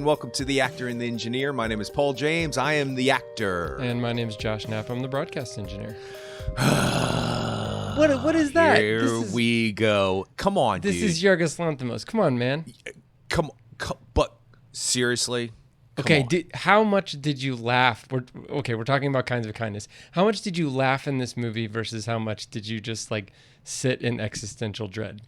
and welcome to The Actor and the Engineer. My name is Paul James. I am the actor. And my name is Josh Knapp. I'm the broadcast engineer. What is that? Here we go. Come on, This dude. is Yorgos Lanthimos. Come on, man. Come, but seriously? Okay, how much did you laugh? We're talking about kinds of kindness. How much did you laugh in this movie versus how much did you just sit in existential dread?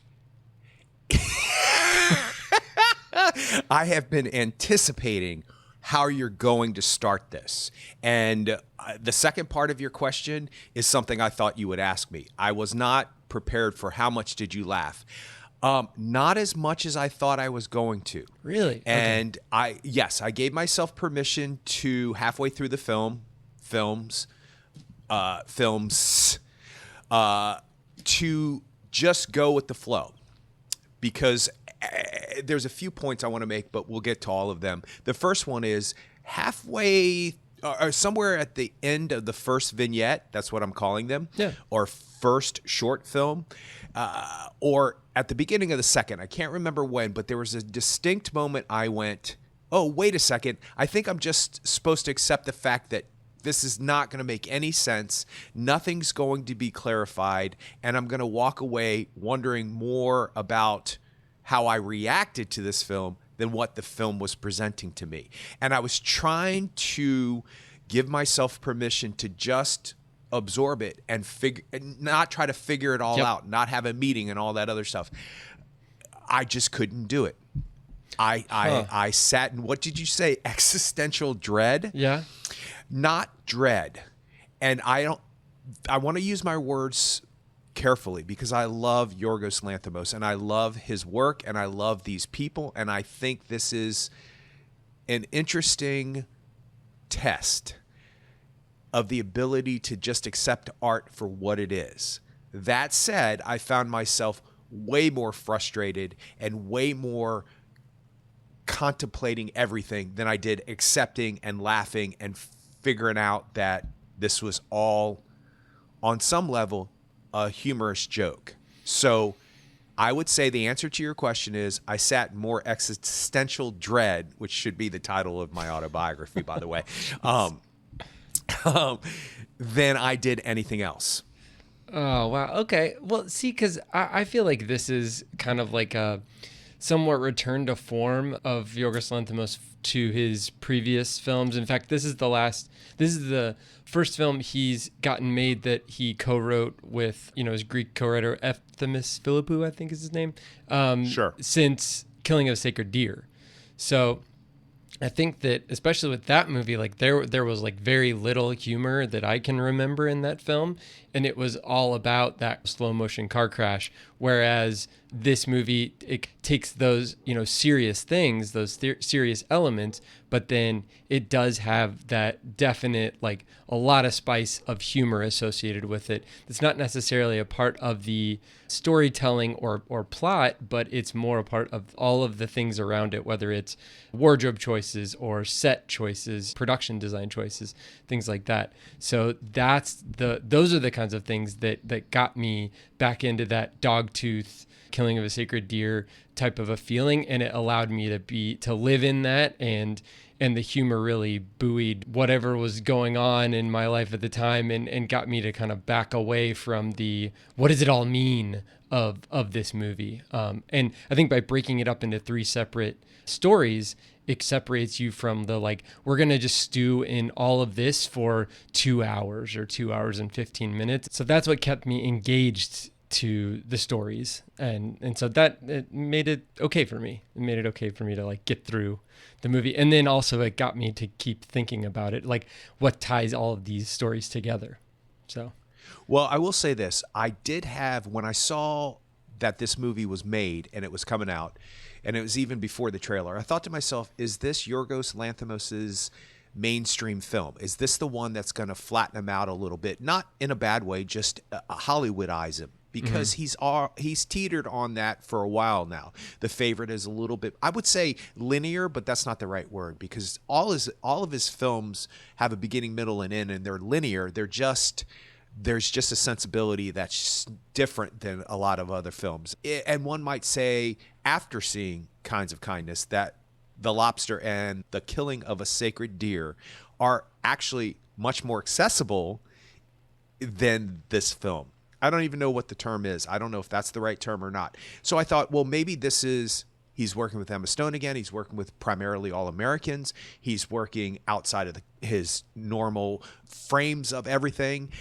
I have been anticipating how you're going to start this. And the second part of your question is something I thought you would ask me. I was not prepared for how much did you laugh. Not as much as I thought I was going to. Really? And okay. I gave myself permission to halfway through the films, to just go with the flow, because there's a few points I want to make, but we'll get to all of them. The first one is halfway or somewhere at the end of the first vignette, that's what I'm calling them, or first short film, or at the beginning of the second. I can't remember when, but there was a distinct moment I went, oh, wait a second. I think I'm just supposed to accept the fact that this is not going to make any sense. Nothing's going to be clarified, and I'm going to walk away wondering more about how I reacted to this film than what the film was presenting to me. And I was trying to give myself permission to just absorb it and not try to figure it all out, not have a meeting and all that other stuff. I just couldn't do it. I sat in, what did you say? Existential dread? Yeah. Not dread. And I want to use my words carefully, because I love Yorgos Lanthimos and I love his work and I love these people, and I think this is an interesting test of the ability to just accept art for what it is. That said, I found myself way more frustrated and way more contemplating everything than I did accepting and laughing and figuring out that this was all, on some level, a humorous joke. So I would say the answer to your question is I sat in more existential dread, which should be the title of my autobiography, by the way, than I did anything else. Oh, wow. Okay. Well, see, because I feel like this is kind of like a somewhat return to form of Yorgos Lanthimos to his previous films. In fact, this is the first film he's gotten made that he co-wrote with, his Greek co-writer Lanthimos Philippou, I think is his name. Sure. Since Killing of a Sacred Deer. So I think that especially with that movie, there was very little humor that I can remember in that film, and it was all about that slow motion car crash. Whereas this movie, it takes those serious things, those serious elements, but then it does have that definite a lot of spice of humor associated with it. It's not necessarily a part of the storytelling or plot, but it's more a part of all of the things around it, whether it's wardrobe choices or set choices, production design choices, things like that. So those are the kinds of things that got me back into that dogtooth Killing of a Sacred Deer type of a feeling, and it allowed me to live in that, and the humor really buoyed whatever was going on in my life at the time, and got me to kind of back away from the what does it all mean of this movie. And I think by breaking it up into three separate stories, it separates you from the we're going to just stew in all of this for 2 hours or 2 hours and 15 minutes. So that's what kept me engaged to the stories, and so that it made it okay for me. It made it okay for me to get through the movie, and then also it got me to keep thinking about it, what ties all of these stories together. So, well, I will say this: I did have, when I saw that this movie was made and it was coming out, and it was even before the trailer, I thought to myself, is this Yorgos Lanthimos's mainstream film? Is this the one that's going to flatten him out a little bit? Not in a bad way, just Hollywoodize him. Because he's teetered on that for a while now. The Favorite is a little bit, I would say, linear, but that's not the right word, because all of his films have a beginning, middle, and end, and they're linear. There's just a sensibility that's different than a lot of other films. And one might say, after seeing Kinds of Kindness, that The Lobster and The Killing of a Sacred Deer are actually much more accessible than this film. I don't even know what the term is. I don't know if that's the right term or not. So I thought, well, maybe this is, he's working with Emma Stone again. He's working with primarily all Americans. He's working outside of his normal frames of everything.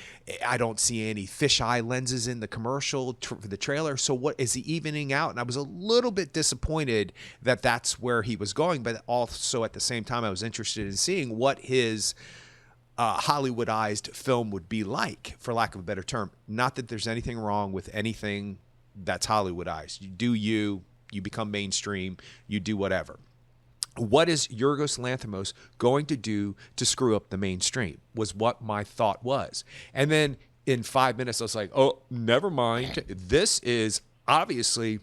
I don't see any fisheye lenses in the commercial for the trailer. So what is he evening out? And I was a little bit disappointed that that's where he was going. But also at the same time, I was interested in seeing what his Hollywoodized film would be like, for lack of a better term. Not that there's anything wrong with anything that's Hollywoodized. You do you become mainstream, you do whatever. What is Yorgos Lanthimos going to do to screw up the mainstream was what my thought was. And then in 5 minutes, I was like, oh, never mind. This is obviously,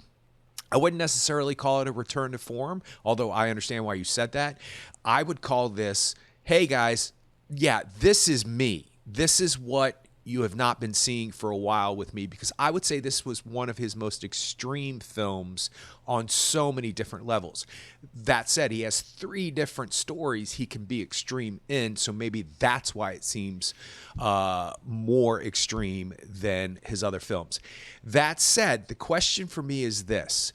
I wouldn't necessarily call it a return to form, although I understand why you said that. I would call this, hey guys, yeah, this is me. This is what you have not been seeing for a while with me, because I would say this was one of his most extreme films on so many different levels. That said, he has 3 different stories he can be extreme in, so maybe that's why it seems more extreme than his other films. That said, the question for me is this.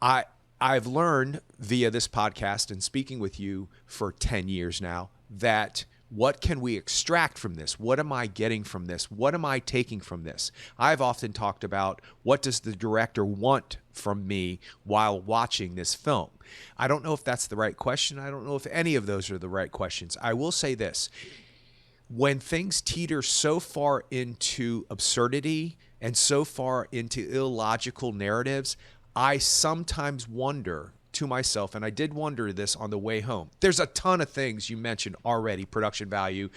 I've learned via this podcast and speaking with you for 10 years now that what can we extract from this? What am I getting from this? What am I taking from this? I've often talked about what does the director want from me while watching this film? I don't know if that's the right question. I don't know if any of those are the right questions. I will say this. When things teeter so far into absurdity and so far into illogical narratives, I sometimes wonder to myself, and I did wonder this on the way home. There's a ton of things you mentioned already, production value,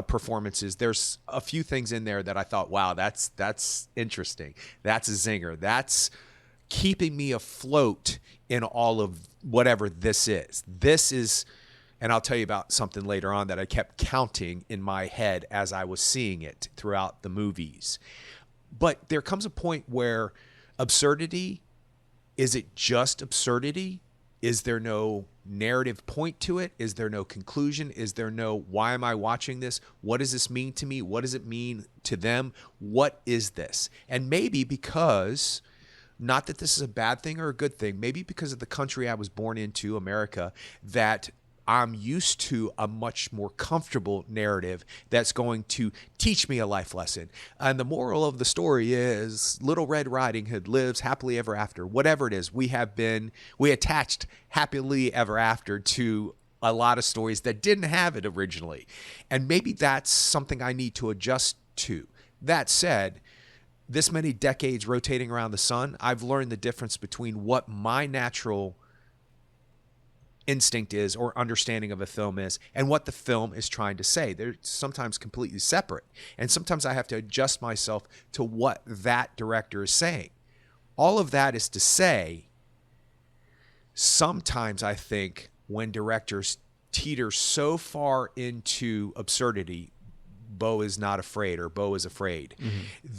performances. There's a few things in there that I thought, wow, that's interesting. That's a zinger. That's keeping me afloat in all of whatever this is. This is, and I'll tell you about something later on that I kept counting in my head as I was seeing it throughout the movies. But there comes a point where absurdity, is it just absurdity? Is there no narrative point to it? Is there no conclusion? Is there no, why am I watching this? What does this mean to me? What does it mean to them? What is this? And maybe because, not that this is a bad thing or a good thing, maybe because of the country I was born into, America, that I'm used to a much more comfortable narrative that's going to teach me a life lesson. And the moral of the story is Little Red Riding Hood lives happily ever after. Whatever it is, we attached happily ever after to a lot of stories that didn't have it originally. And maybe that's something I need to adjust to. That said, this many decades rotating around the sun, I've learned the difference between what my natural instinct is or understanding of a film is and what the film is trying to say. They're sometimes completely separate. And sometimes I have to adjust myself to what that director is saying. All of that is to say, sometimes I think when directors teeter so far into absurdity, Beau is not afraid or Beau is afraid,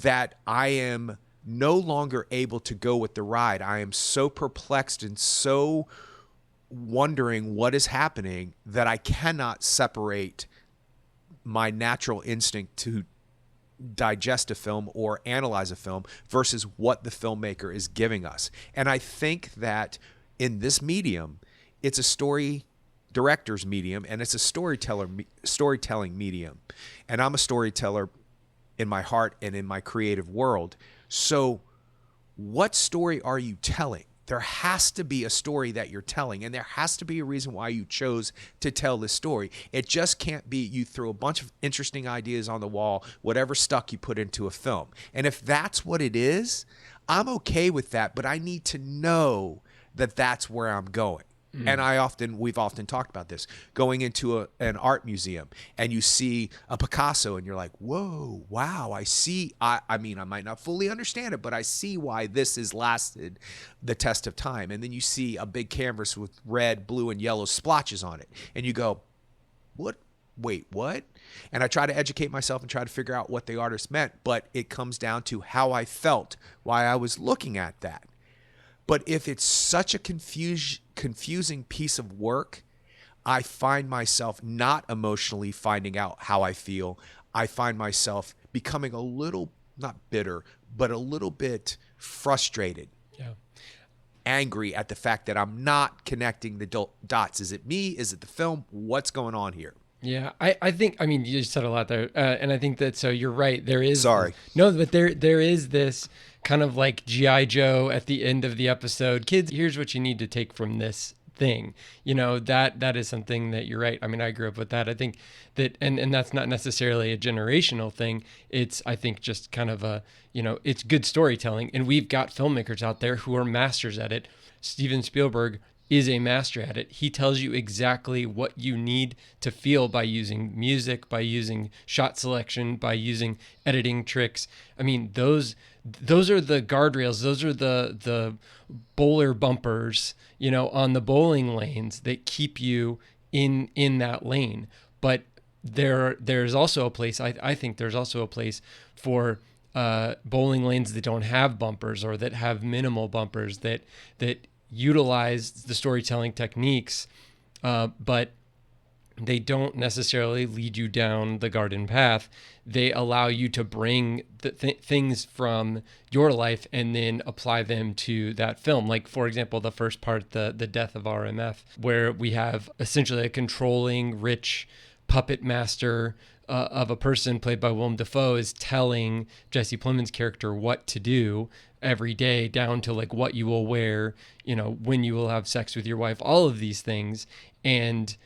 that I am no longer able to go with the ride. I am so perplexed and so wondering what is happening that I cannot separate my natural instinct to digest a film or analyze a film versus what the filmmaker is giving us. And I think that in this medium, it's a story director's medium and it's a storytelling medium. And I'm a storyteller in my heart and in my creative world. So what story are you telling? There has to be a story that you're telling, and there has to be a reason why you chose to tell this story. It just can't be you throw a bunch of interesting ideas on the wall, whatever stuck you put into a film. And if that's what it is, I'm okay with that, but I need to know that that's where I'm going. And we've often talked about this, going into an art museum and you see a Picasso and you're like, whoa, wow, I see. I mean, I might not fully understand it, but I see why this has lasted the test of time. And then you see a big canvas with red, blue, and yellow splotches on it. And you go, what? Wait, what? And I try to educate myself and try to figure out what the artist meant, but it comes down to how I felt while I was looking at that. But if it's such a confusing piece of work, I find myself not emotionally finding out how I feel. I find myself becoming a little, not bitter, but a little bit frustrated, Yeah. angry at the fact that I'm not connecting the dots. Is it me? Is it the film? What's going on here? Yeah, I think, I mean, you just said a lot there, and I think that, so you're right. There is Sorry. no, but there is this kind of like GI Joe at the end of the episode. Kids, here's what you need to take from this thing. You know, that is something that you're right. I mean, I grew up with that. I think that, and that's not necessarily a generational thing. It's, I think, just kind of a, you know, it's good storytelling, and we've got filmmakers out there who are masters at it. Steven Spielberg is a master at it. He tells you exactly what you need to feel by using music, by using shot selection, by using editing tricks. I mean, those are the guardrails. Those are the bowler bumpers, you know, on the bowling lanes that keep you in that lane. But there's also a place, I think there's also a place for bowling lanes that don't have bumpers, or that have minimal bumpers, that utilize the storytelling techniques, but they don't necessarily lead you down the garden path. They allow you to bring the things from your life and then apply them to that film. Like, for example, the first part, the death of RMF, where we have essentially a controlling, rich puppet master of a person played by Willem Dafoe is telling Jesse Plemons' character what to do every day, down to like what you will wear, you know, when you will have sex with your wife, all of these things. And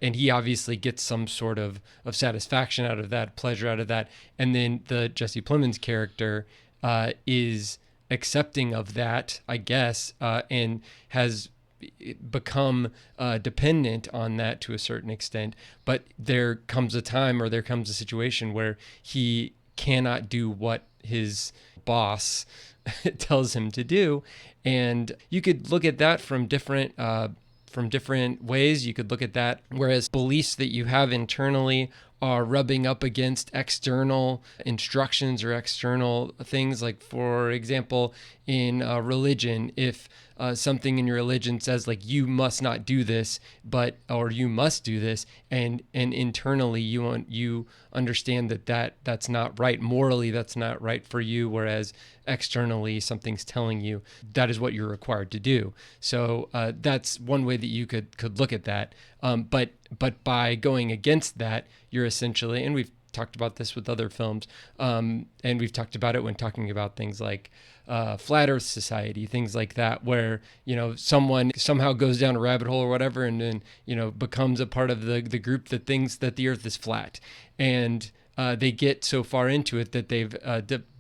he obviously gets some sort of satisfaction out of that, pleasure out of that. And then the Jesse Plemons character is accepting of that, I guess, and has become dependent on that to a certain extent. But there comes a time, or there comes a situation where he cannot do what his boss tells him to do. And you could look at that from different ways. You could look at that whereas beliefs that you have internally are rubbing up against external instructions or external things. Like, for example, in religion, if something in your religion says like you must not do this, or you must do this, and internally you understand that's not right morally, that's not right for you, whereas externally something's telling you that is what you're required to do. So that's one way that you could look at that. But by going against that, you're essentially, and we've talked about this with other films, and we've talked about it when talking about things like Flat Earth Society, things like that, where, you know, someone somehow goes down a rabbit hole or whatever, and then, you know, becomes a part of the group that thinks that the Earth is flat, and they get so far into it that they've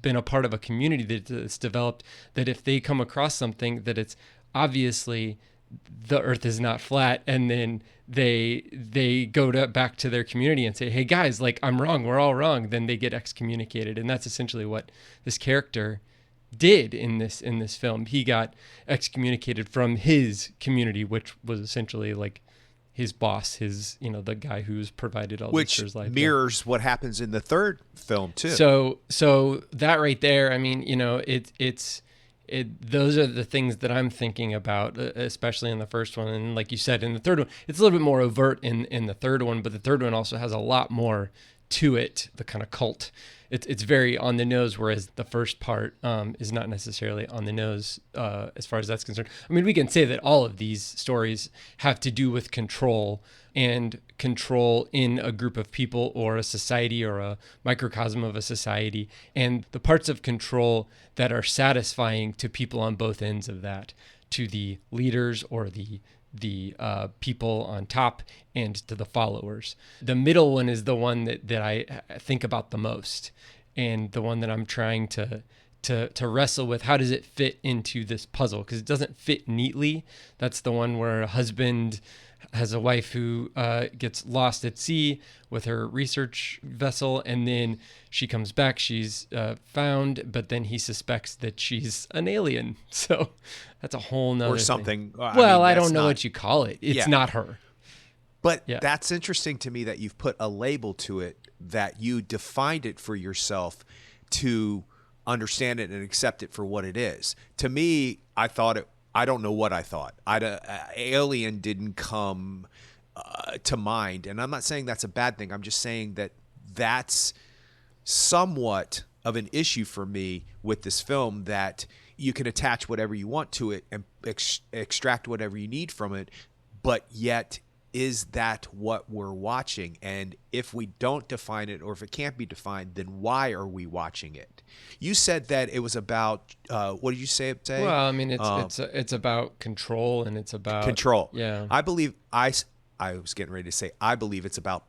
been a part of a community that's developed, that if they come across something that it's obviously the Earth is not flat, and then they go back to their community and say, hey guys, like, I'm wrong, we're all wrong, then they get excommunicated. And that's essentially what this character did in this film. He got excommunicated from his community, which was essentially like his boss, his, you know, the guy who's provided all this for his life. Which mirrors what happens in the third film too. So that right there, I mean, you know, those are the things that I'm thinking about, especially in the first one. And like you said, in the third one, it's a little bit more overt in the third one, but the third one also has a lot more to it, the kind of cult. It's very on the nose, whereas the first part is not necessarily on the nose as far as that's concerned. I mean, we can say that all of these stories have to do with control, and control in a group of people or a society or a microcosm of a society, and the parts of control that are satisfying to people on both ends of that, to the leaders or the people on top, and to the followers. The middle one is the one that I think about the most, and the one that I'm trying to wrestle with. How does it fit into this puzzle? Because it doesn't fit neatly. That's the one where a husband has a wife who gets lost at sea with her research vessel, and then she comes back, she's found, but then he suspects that she's an alien. So that's a whole nother or something. thing. Well, I that's don't know not, what you call it. It's not her. But Yeah. that's interesting to me that you've put a label to it, that you defined it for yourself to understand it and accept it for what it is. To me, I thought I don't know what I thought. Alien didn't come to mind, and I'm not saying that's a bad thing. I'm just saying that that's somewhat of an issue for me with this film, that you can attach whatever you want to it and extract whatever you need from it, but yet is that what we're watching? And if we don't define it, or if it can't be defined, then why are we watching it? You said that it was about what did you say? Well, I mean, it's about control, and it's about Control. Yeah. I believe I was getting ready to say I believe it's about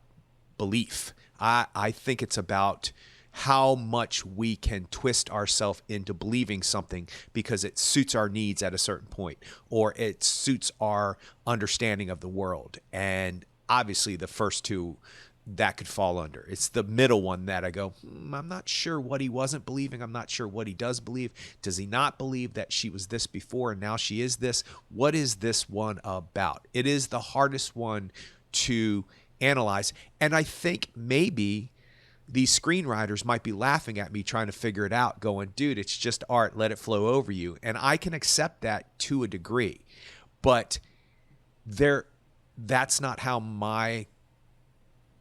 belief. I think it's about how much we can twist ourselves into believing something because it suits our needs at a certain point, or it suits our understanding of the world. And obviously the first two that could fall under. It's the middle one that I go, I'm not sure what he wasn't believing. I'm not sure what he does believe. Does he not believe that she was this before and now she is this? What is this one about? It is the hardest one to analyze. And I think maybe these screenwriters might be laughing at me trying to figure it out, going, dude, it's just art. Let it flow over you. And I can accept that to a degree. But that's not how my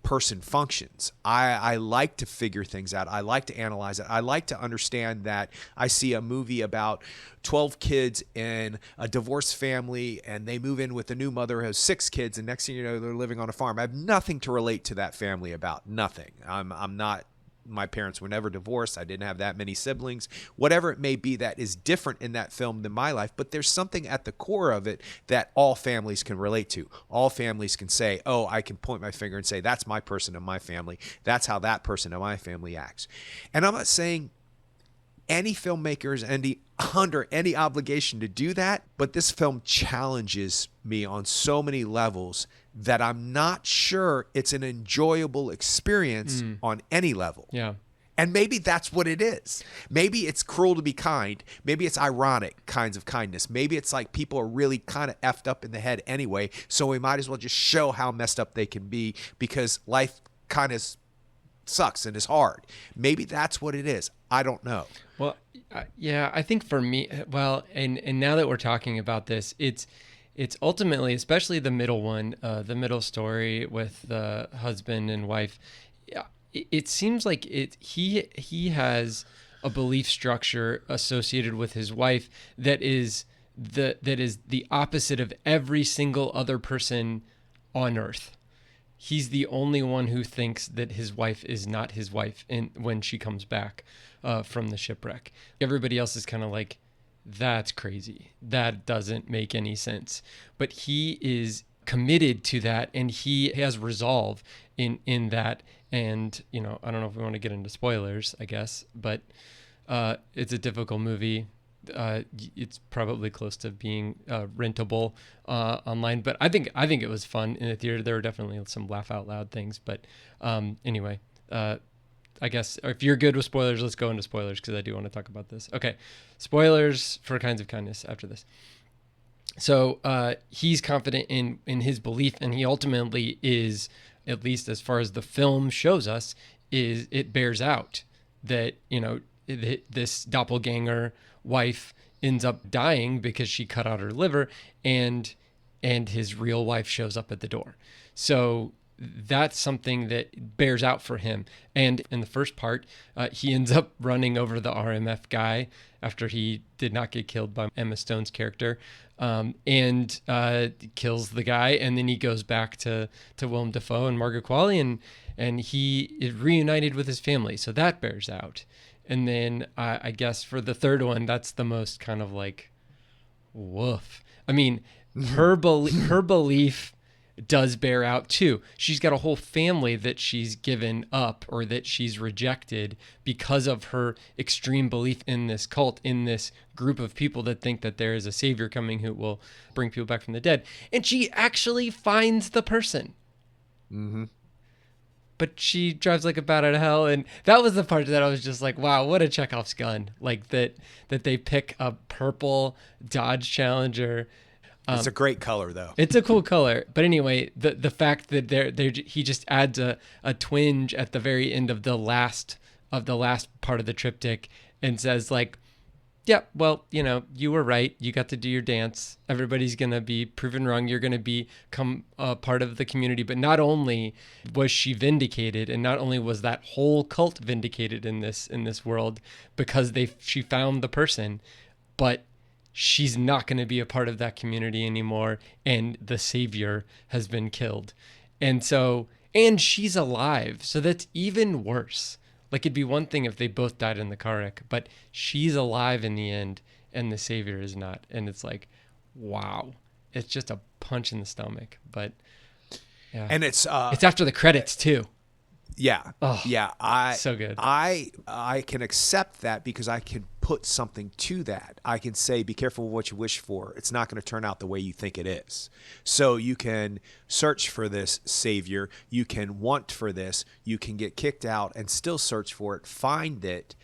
person functions. I like to figure things out. I like to analyze it. I like to understand that I see a movie about 12 kids in a divorced family, and they move in with a new mother who has 6 kids, and next thing you know, they're living on a farm. I have nothing to relate to that family about. Nothing. I'm not. My parents were never divorced. I didn't have that many siblings. Whatever it may be that is different in that film than my life, but there's something at the core of it that all families can relate to. All families can say, oh, I can point my finger and say, that's my person in my family. That's how that person in my family acts. And I'm not saying any filmmaker is under any obligation to do that, but this film challenges me on so many levels that I'm not sure it's an enjoyable experience on any level. Yeah. And maybe that's what it is. Maybe it's cruel to be kind. Maybe it's ironic kinds of kindness. Maybe it's like people are really kind of effed up in the head anyway, so we might as well just show how messed up they can be because life kind of sucks and is hard. Maybe that's what it is. I don't know. Well, yeah, I think for me, well, and now that we're talking about this, it's ultimately, especially the middle one, the middle story with the husband and wife. It seems like he has a belief structure associated with his wife that is the opposite of every single other person on earth. He's the only one who thinks that his wife is not his wife when she comes back from the shipwreck. Everybody else is kind of like, that's crazy. That doesn't make any sense. But he is committed to that, and he has resolve in that. And, you know, I don't know if we want to get into spoilers, I guess, but it's a difficult movie. It's probably close to being rentable online, but I think it was fun in the theater. There were definitely some laugh out loud things, but anyway, I guess if you're good with spoilers, let's go into spoilers because I do want to talk about this. Okay, spoilers for Kinds of Kindness after this. So he's confident in his belief, and he ultimately is, at least as far as the film shows us, is it bears out that, you know, this doppelganger wife ends up dying because she cut out her liver, and his real wife shows up at the door. So that's something that bears out for him. And in the first part, he ends up running over the RMF guy after he did not get killed by Emma Stone's character, and kills the guy. And then he goes back to Willem Dafoe and Margaret Qualley, and he is reunited with his family. So that bears out. And then I guess for the third one, that's the most kind of like, woof. I mean, her belief does bear out too. She's got a whole family that she's given up or that she's rejected because of her extreme belief in this cult, in this group of people that think that there is a savior coming who will bring people back from the dead. And she actually finds the person. Mm-hmm. But she drives like a bat out of hell. And that was the part that I was just like, wow, what a Chekhov's gun. Like that they pick a purple Dodge Challenger. It's a great color, though. It's a cool color. But anyway, the fact that he just adds a twinge at the very end of the last part of the triptych and says, like, yeah, well, you were right. You got to do your dance. Everybody's going to be proven wrong. You're going to become a part of the community. But not only was she vindicated, and not only was that whole cult vindicated in this world because she found the person, but she's not going to be a part of that community anymore, and the savior has been killed. And she's alive. So that's even worse. Like, it'd be one thing if they both died in the car wreck, but she's alive in the end and the savior is not. And it's like, wow. It's just a punch in the stomach. But yeah. And it's after the credits too. Yeah. Oh, Yeah. So good. I can accept that because I can put something to that. I can say, be careful what you wish for. It's not going to turn out the way you think it is. So you can search for this savior. You can want for this. You can get kicked out and still search for it, find it.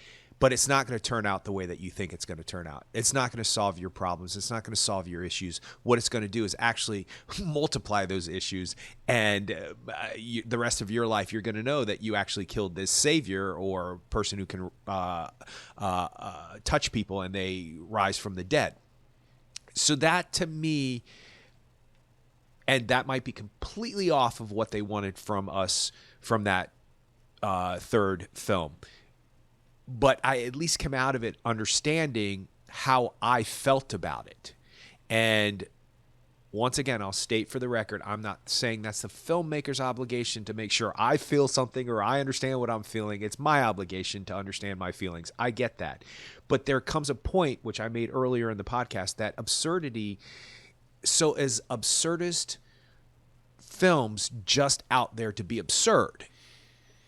But it's not going to turn out the way that you think it's going to turn out. It's not going to solve your problems. It's not going to solve your issues. What it's going to do is actually multiply those issues. And the rest of your life, you're going to know that you actually killed this savior or person who can touch people and they rise from the dead. So that, to me, and that might be completely off of what they wanted from us from that third film. But I at least come out of it understanding how I felt about it. And once again, I'll state for the record, I'm not saying that's the filmmaker's obligation to make sure I feel something or I understand what I'm feeling. It's my obligation to understand my feelings. I get that. But there comes a point, which I made earlier in the podcast, that absurdity, so as absurdist films just out there to be absurd?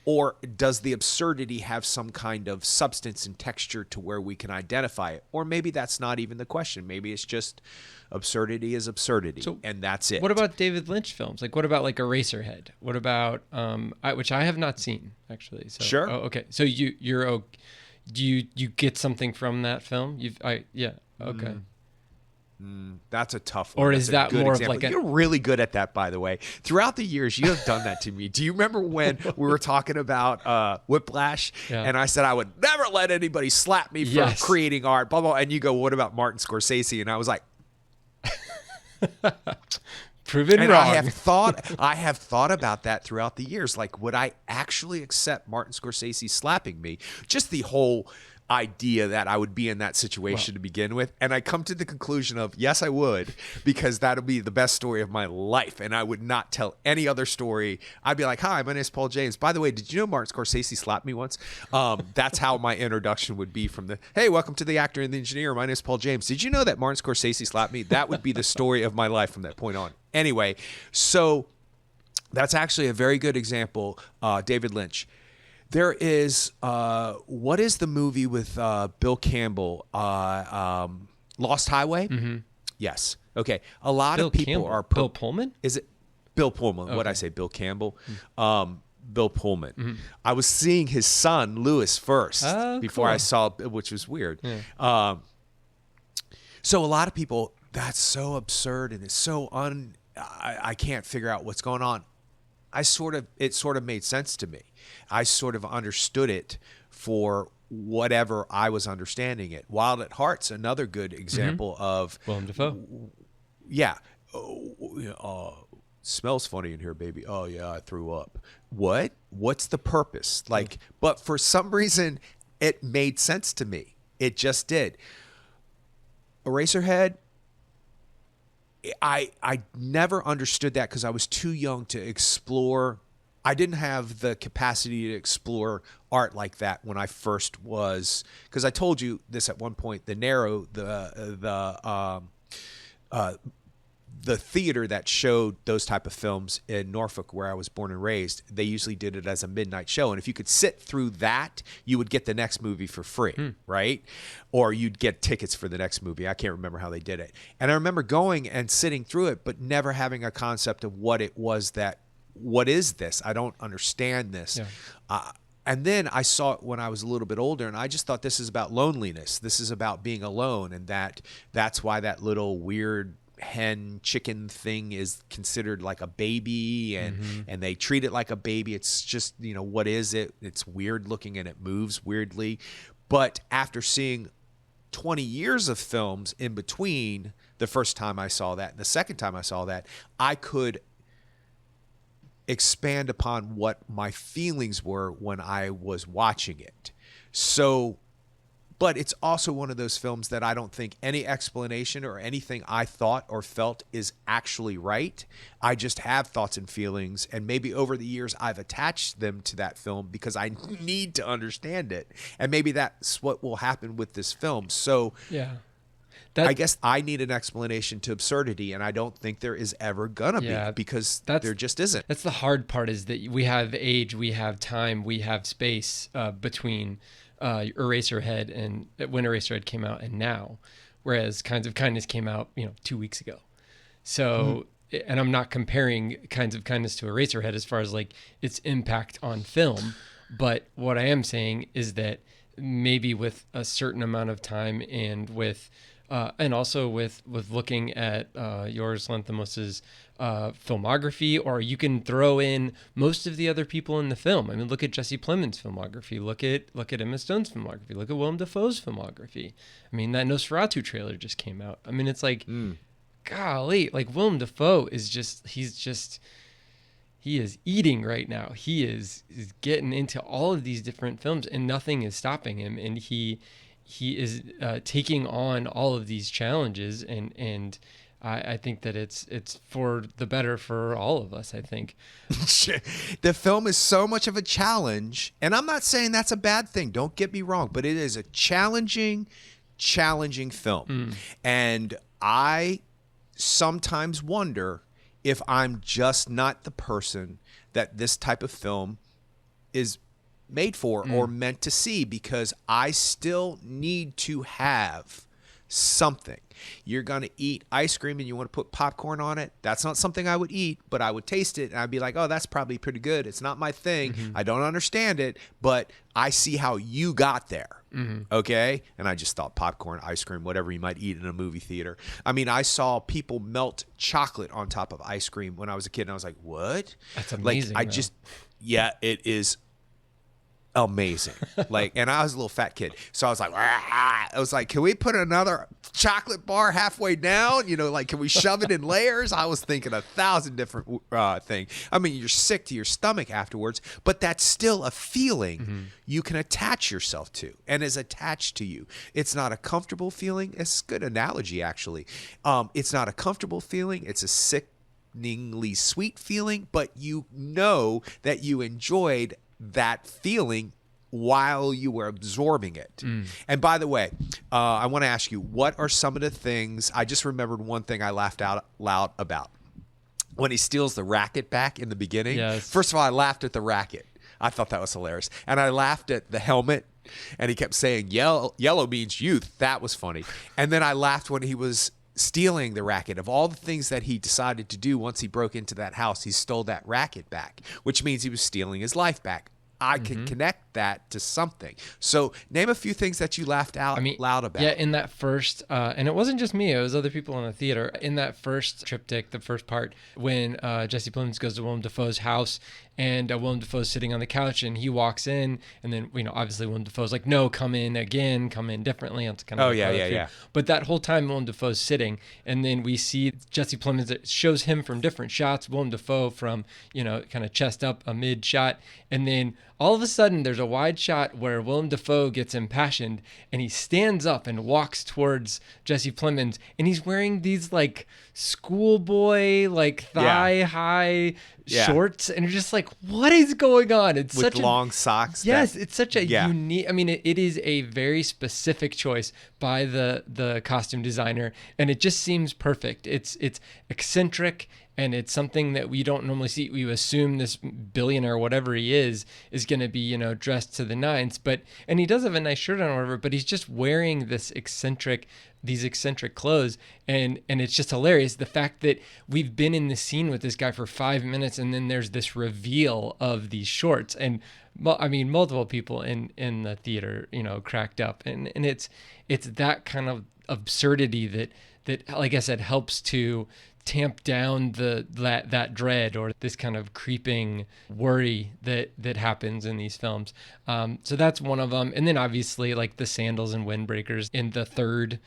Or does the absurdity have some kind of substance and texture to where we can identify it? Or maybe that's not even the question. Maybe it's just absurdity is absurdity, and that's it. What about David Lynch films? Like, what about like Eraserhead? What about which I have not seen actually? So, sure. Oh, okay. So do you get something from that film? Okay. That's a tough one. Or That's is that more example. Of like You're really good at that, by the way. Throughout the years, you have done that to me. Do you remember when we were talking about Whiplash? Yeah. And I said I would never let anybody slap me for creating art, blah, blah. And you go, what about Martin Scorsese? And I was like, proven wrong. I have thought about that throughout the years. Like, would I actually accept Martin Scorsese slapping me? Just the whole idea that I would be in that situation to begin with. And I come to the conclusion of, yes, I would, because that'll be the best story of my life. And I would not tell any other story. I'd be like, hi, my name is Paul James. By the way, did you know Martin Scorsese slapped me once? That's how my introduction would be from hey, welcome to The Actor and the Engineer. My name is Paul James. Did you know that Martin Scorsese slapped me? That would be the story of my life from that point on. Anyway, so that's actually a very good example, David Lynch. There is, what is the movie with Bill Campbell? Lost Highway? Mm-hmm. Yes. Okay. A lot of people are... Bill Pullman? Is it Bill Pullman? Okay. What did I say? Bill Campbell? Mm-hmm. Bill Pullman. Mm-hmm. I was seeing his son, Lewis, first before I saw, which was weird. Yeah. So a lot of people, that's so absurd and it's so I can't figure out what's going on. It sort of made sense to me. I sort of understood it for whatever I was understanding it. Wild at Heart's another good example of Willem Dafoe. Yeah. Smells funny in here, baby. Oh yeah, I threw up. What? What's the purpose? Like, but for some reason it made sense to me. It just did. Eraserhead, I never understood that because I was too young to explore. I didn't have the capacity to explore art like that when I first was, because I told you this at one point. The theater that showed those type of films in Norfolk, where I was born and raised, they usually did it as a midnight show. And if you could sit through that, you would get the next movie for free, right? Or you'd get tickets for the next movie. I can't remember how they did it. And I remember going and sitting through it, but never having a concept of what it was what is this? I don't understand this. Yeah. And then I saw it when I was a little bit older, and I just thought this is about loneliness. This is about being alone, and that's why that little weird hen chicken thing is considered like a baby, and they treat it like a baby. It's just, what is it? It's weird looking and it moves weirdly. But after seeing 20 years of films in between the first time I saw that and the second time I saw that, I could expand upon what my feelings were when I was watching it. So, but it's also one of those films that I don't think any explanation or anything I thought or felt is actually right. I just have thoughts and feelings, and maybe over the years I've attached them to that film because I need to understand it. And maybe that's what will happen with this film. So Yeah. I guess I need an explanation to Absurdity, and I don't think there is ever gonna be, because there just isn't. That's the hard part, is that we have age, we have time, we have space between Eraserhead and when Eraserhead came out and now, whereas Kinds of Kindness came out 2 weeks ago. So and I'm not comparing Kinds of Kindness to Eraserhead as far as like its impact on film, but what I am saying is that maybe with a certain amount of time and with and also with looking at Yorgos Lanthimos's filmography, or you can throw in most of the other people in the film. I mean, look at Jesse Plemons' filmography. Look at Emma Stone's filmography. Look at Willem Dafoe's filmography. I mean, that Nosferatu trailer just came out. I mean, it's like, golly, like Willem Dafoe is he is eating right now. He is getting into all of these different films, and nothing is stopping him. And he is taking on all of these challenges, and I think that it's for the better for all of us, I think. The film is so much of a challenge, and I'm not saying that's a bad thing. Don't get me wrong, but it is a challenging film. And I sometimes wonder if I'm just not the person that this type of film is made for or meant to see, because I still need to have something. You're going to eat ice cream and you want to put popcorn on it. That's not something I would eat, but I would taste it and I'd be like, oh, that's probably pretty good. It's not my thing. I don't understand it, but I see how you got there. Okay? And I just thought popcorn, ice cream, whatever you might eat in a movie theater. I mean, I saw people melt chocolate on top of ice cream when I was a kid, and I was like, what? That's amazing. Like, it is amazing. Like, and I was a little fat kid, so I was like, can we put another chocolate bar halfway down? Like, can we shove it in layers? I was thinking 1,000 different things. I mean, you're sick to your stomach afterwards, but that's still a feeling you can attach yourself to and is attached to you. It's not a comfortable feeling. It's a good analogy, actually. It's not a comfortable feeling. It's a sickeningly sweet feeling, but you know that you enjoyed that feeling while you were absorbing it. And by the way, I want to ask you, what are some of the things, I just remembered one thing I laughed out loud about. When he steals the racket back in the beginning. Yes. First of all, I laughed at the racket. I thought that was hilarious. And I laughed at the helmet, and he kept saying, yellow means youth. That was funny. And then I laughed when he was stealing the racket. Of all the things that he decided to do once he broke into that house, he stole that racket back, which means he was stealing his life back. I can connect that to something. So name a few things that you laughed out loud about. Yeah, in that first, and it wasn't just me, it was other people in the theater. In that first triptych, the first part, when Jesse Plemons goes to Willem Dafoe's house, and Willem Dafoe's sitting on the couch, and he walks in, and then, obviously Willem Dafoe's like, no, come in again, come in differently. It's kind of yeah. But that whole time Willem Dafoe's sitting, and then we see Jesse Plemons, that shows him from different shots, Willem Dafoe from, kind of chest up, a mid shot, and then all of a sudden there's a wide shot where Willem Dafoe gets impassioned, and he stands up and walks towards Jesse Plemons, and he's wearing these like schoolboy, like thigh high shorts, and you're just like, what is going on? It's with such long socks. Yes, it's such a unique. I mean, it is a very specific choice by the costume designer, and it just seems perfect. It's eccentric, and it's something that we don't normally see. We assume this billionaire, whatever he is going to be, dressed to the nines. And he does have a nice shirt on or whatever, but he's just wearing these eccentric clothes, and it's just hilarious. The fact that we've been in the scene with this guy for 5 minutes, and then there's this reveal of these shorts, and I mean, multiple people in the theater, cracked up, and it's that kind of absurdity that, like I said, helps to tamp down that dread or this kind of creeping worry that happens in these films. So that's one of them. And then obviously like the sandals and windbreakers in the third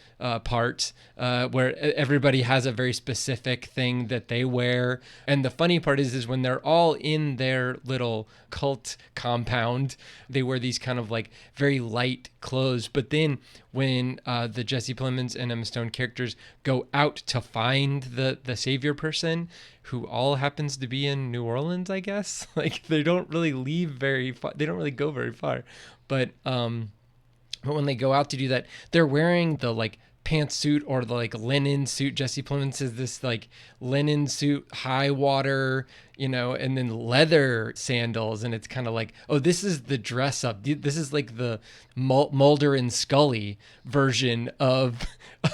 part, where everybody has a very specific thing that they wear. And the funny part is when they're all in their little cult compound, they wear these kind of like very light clothes. But then when the Jesse Plemons and Emma Stone characters go out to find the savior person, who all happens to be in New Orleans, I guess, like they don't really leave very far. They don't really go very far. But when they go out to do that, they're wearing the like pantsuit or the like linen suit. Jesse Plemons says this like linen suit, high water, and then leather sandals. And it's kind of like, oh, this is the dress up. This is like the Mulder and Scully version of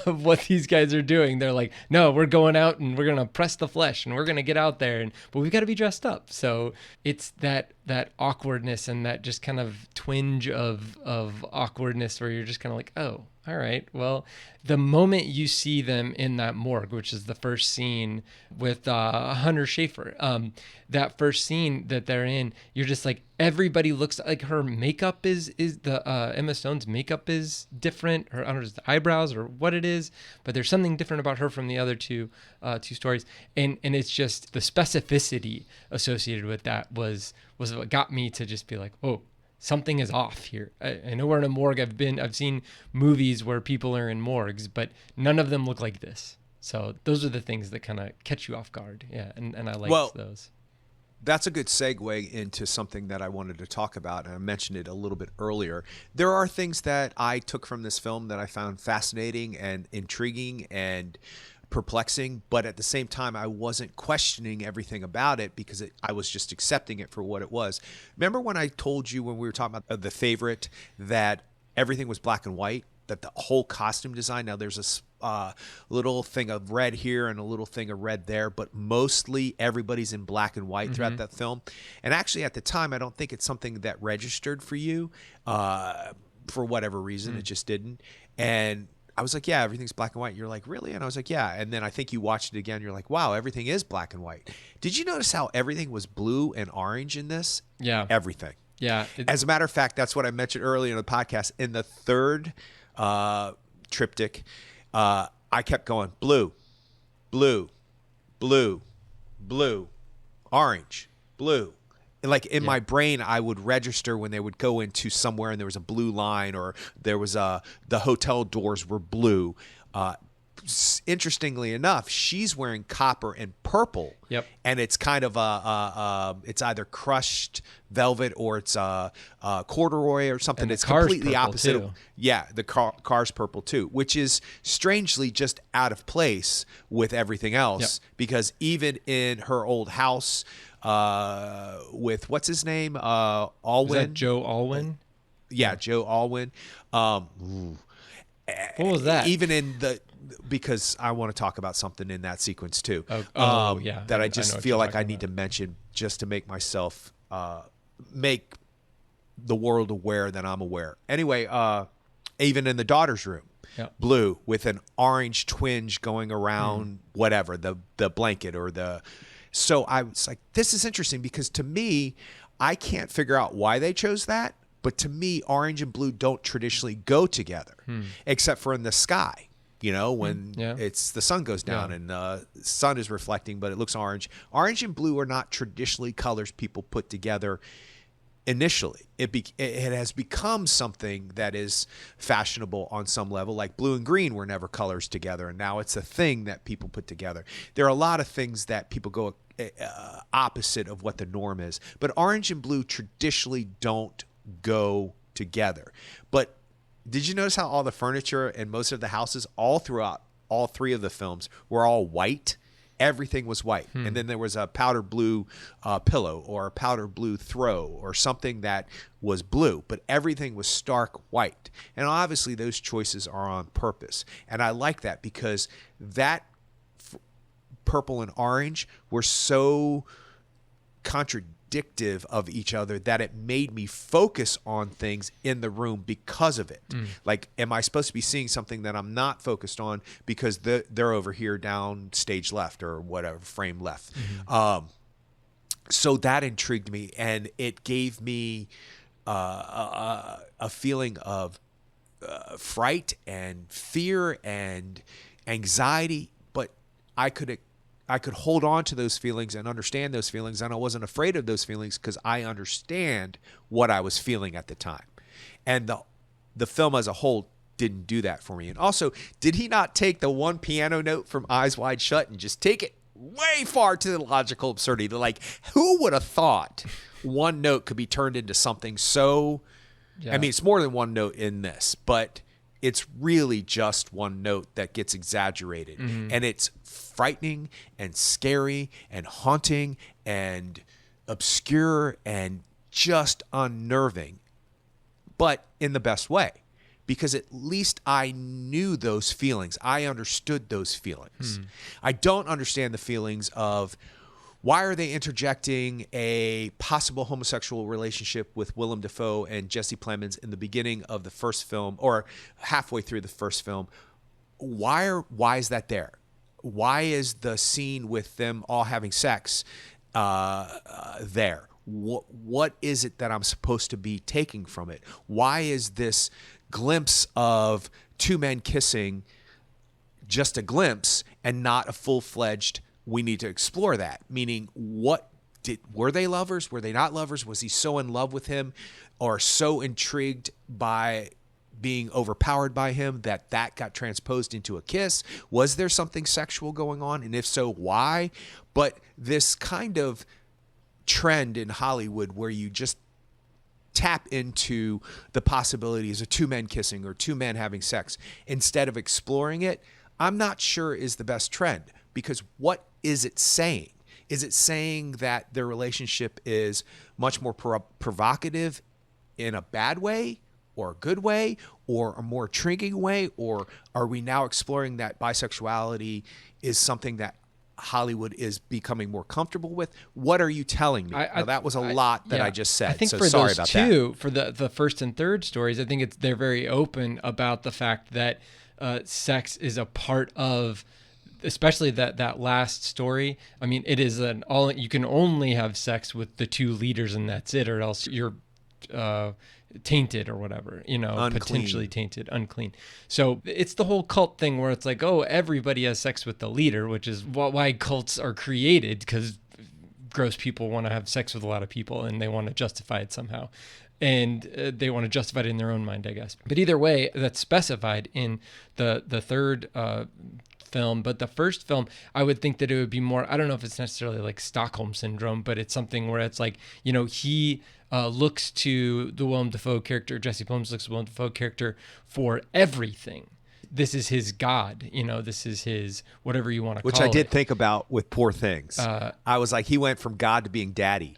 what these guys are doing. They're like, no, we're going out and we're going to press the flesh and we're going to get out there. But we've got to be dressed up. So it's that awkwardness and that just kind of twinge of awkwardness where you're just kind of like, oh, all right. Well, the moment you see them in that morgue, which is the first scene with Hunter Schafer, that first scene that they're in, you're just like, everybody looks like her makeup is the Emma Stone's makeup is different. Her, I don't know, it's the eyebrows or what it is, but there's something different about her from the other two stories. And it's just the specificity associated with that was what got me to just be like, oh, something is off here. I know we're in a morgue. I've seen movies where people are in morgues, but none of them look like this. So those are the things that kind of catch you off guard. Yeah. And I liked those. That's a good segue into something that I wanted to talk about, and I mentioned it a little bit earlier. There are things that I took from this film that I found fascinating and intriguing and perplexing, but at the same time, I wasn't questioning everything about it because I was just accepting it for what it was. Remember when I told you when we were talking about The Favorite that everything was black and white, that the whole costume design, now there's a little thing of red here and a little thing of red there, but mostly everybody's in black and white throughout that film. And actually at the time, I don't think it's something that registered for you for whatever reason. It just didn't. And I was like, yeah, everything's black and white. You're like, really? And I was like, yeah. And then I think you watched it again. You're like, wow, everything is black and white. Did you notice how everything was blue and orange in this? Yeah. Everything. Yeah. As a matter of fact, that's what I mentioned earlier in the podcast. In the third triptych, I kept going blue, blue, blue, blue, orange, blue. Like in my brain, I would register when they would go into somewhere and there was a blue line, or there was the hotel doors were blue. Interestingly enough, she's wearing copper and purple. Yep. And it's kind of it's either crushed velvet or it's corduroy or something. And it's completely opposite. Too. Yeah, the car's purple too, which is strangely just out of place with everything else. Because even in her old house, with what's his name, Alwyn. Is that Joe Alwyn? Yeah, Joe Alwyn. What was that? Even in because I want to talk about something in that sequence too. Yeah. That I just feel like I need to mention just to make myself make the world aware that I'm aware. Anyway, even in the daughter's room, blue with an orange twinge going around whatever the blanket or the. So I was like, this is interesting because to me, I can't figure out why they chose that. But to me, orange and blue don't traditionally go together, except for in the sky. When it's the sun goes down and the sun is reflecting, but it looks orange. Orange and blue are not traditionally colors people put together initially. It has become something that is fashionable on some level, like blue and green were never colors together, and now it's a thing that people put together. There are a lot of things that people go opposite of what the norm is, but orange and blue traditionally don't go together. But did you notice how all the furniture and most of the houses all throughout all three of the films were all white? Everything was white. And then there was a powder blue pillow or a powder blue throw or something that was blue, but everything was stark white. And obviously those choices are on purpose. And I like that because that purple and orange were so addictive of each other that it made me focus on things in the room because of it. Like, am I supposed to be seeing something that I'm not focused on because they're over here down stage left or whatever, frame left? So that intrigued me, and it gave me a feeling of fright and fear and anxiety, but I could hold on to those feelings and understand those feelings, and I wasn't afraid of those feelings because I understand what I was feeling at the time. And the film as a whole didn't do that for me. And also, did he not take the one piano note from Eyes Wide Shut and just take it way far to the logical absurdity? Like, who would have thought one note could be turned into something so... I mean, it's more than one note in this, but it's really just one note that gets exaggerated. And it's frightening and scary and haunting and obscure and just unnerving, but in the best way, because at least I knew those feelings. I understood those feelings. I don't understand the feelings of, why are they interjecting a possible homosexual relationship with Willem Dafoe and Jesse Plemons in the beginning of the first film or halfway through the first film? Why is that there? Why is the scene with them all having sex there? What is it that I'm supposed to be taking from it? Why is this glimpse of two men kissing just a glimpse and not a full-fledged, we need to explore that? Meaning, were they lovers? Were they not lovers? Was he so in love with him or so intrigued by being overpowered by him that got transposed into a kiss? Was there something sexual going on? And if so, why? But this kind of trend in Hollywood where you just tap into the possibilities of two men kissing or two men having sex instead of exploring it, I'm not sure is the best trend. Because what is it saying? Is it saying that their relationship is much more provocative in a bad way or a good way or a more intriguing way? Or are we now exploring that bisexuality is something that Hollywood is becoming more comfortable with? What are you telling me? Now, that was a lot that I just said. I think so for sorry those about two, that. for the first and third stories, I think they're very open about the fact that sex is a part of, especially that last story. I mean, it is you can only have sex with the two leaders and that's it, or else you're tainted or whatever, Unclean. Potentially tainted, unclean. So it's the whole cult thing where it's like, oh, everybody has sex with the leader, which is why cults are created, because gross people want to have sex with a lot of people and they want to justify it somehow. And they want to justify it in their own mind, I guess. But either way, that's specified in the third film. But the first film, I would think that it would be more, I don't know if it's necessarily like Stockholm syndrome, but it's something where it's like, he looks to the Willem Dafoe character, Jesse Plemons looks to the Willem Dafoe character for everything. This is his God, this is his, whatever you want to call it. Which I did think about with Poor Things. I was like, he went from God to being daddy.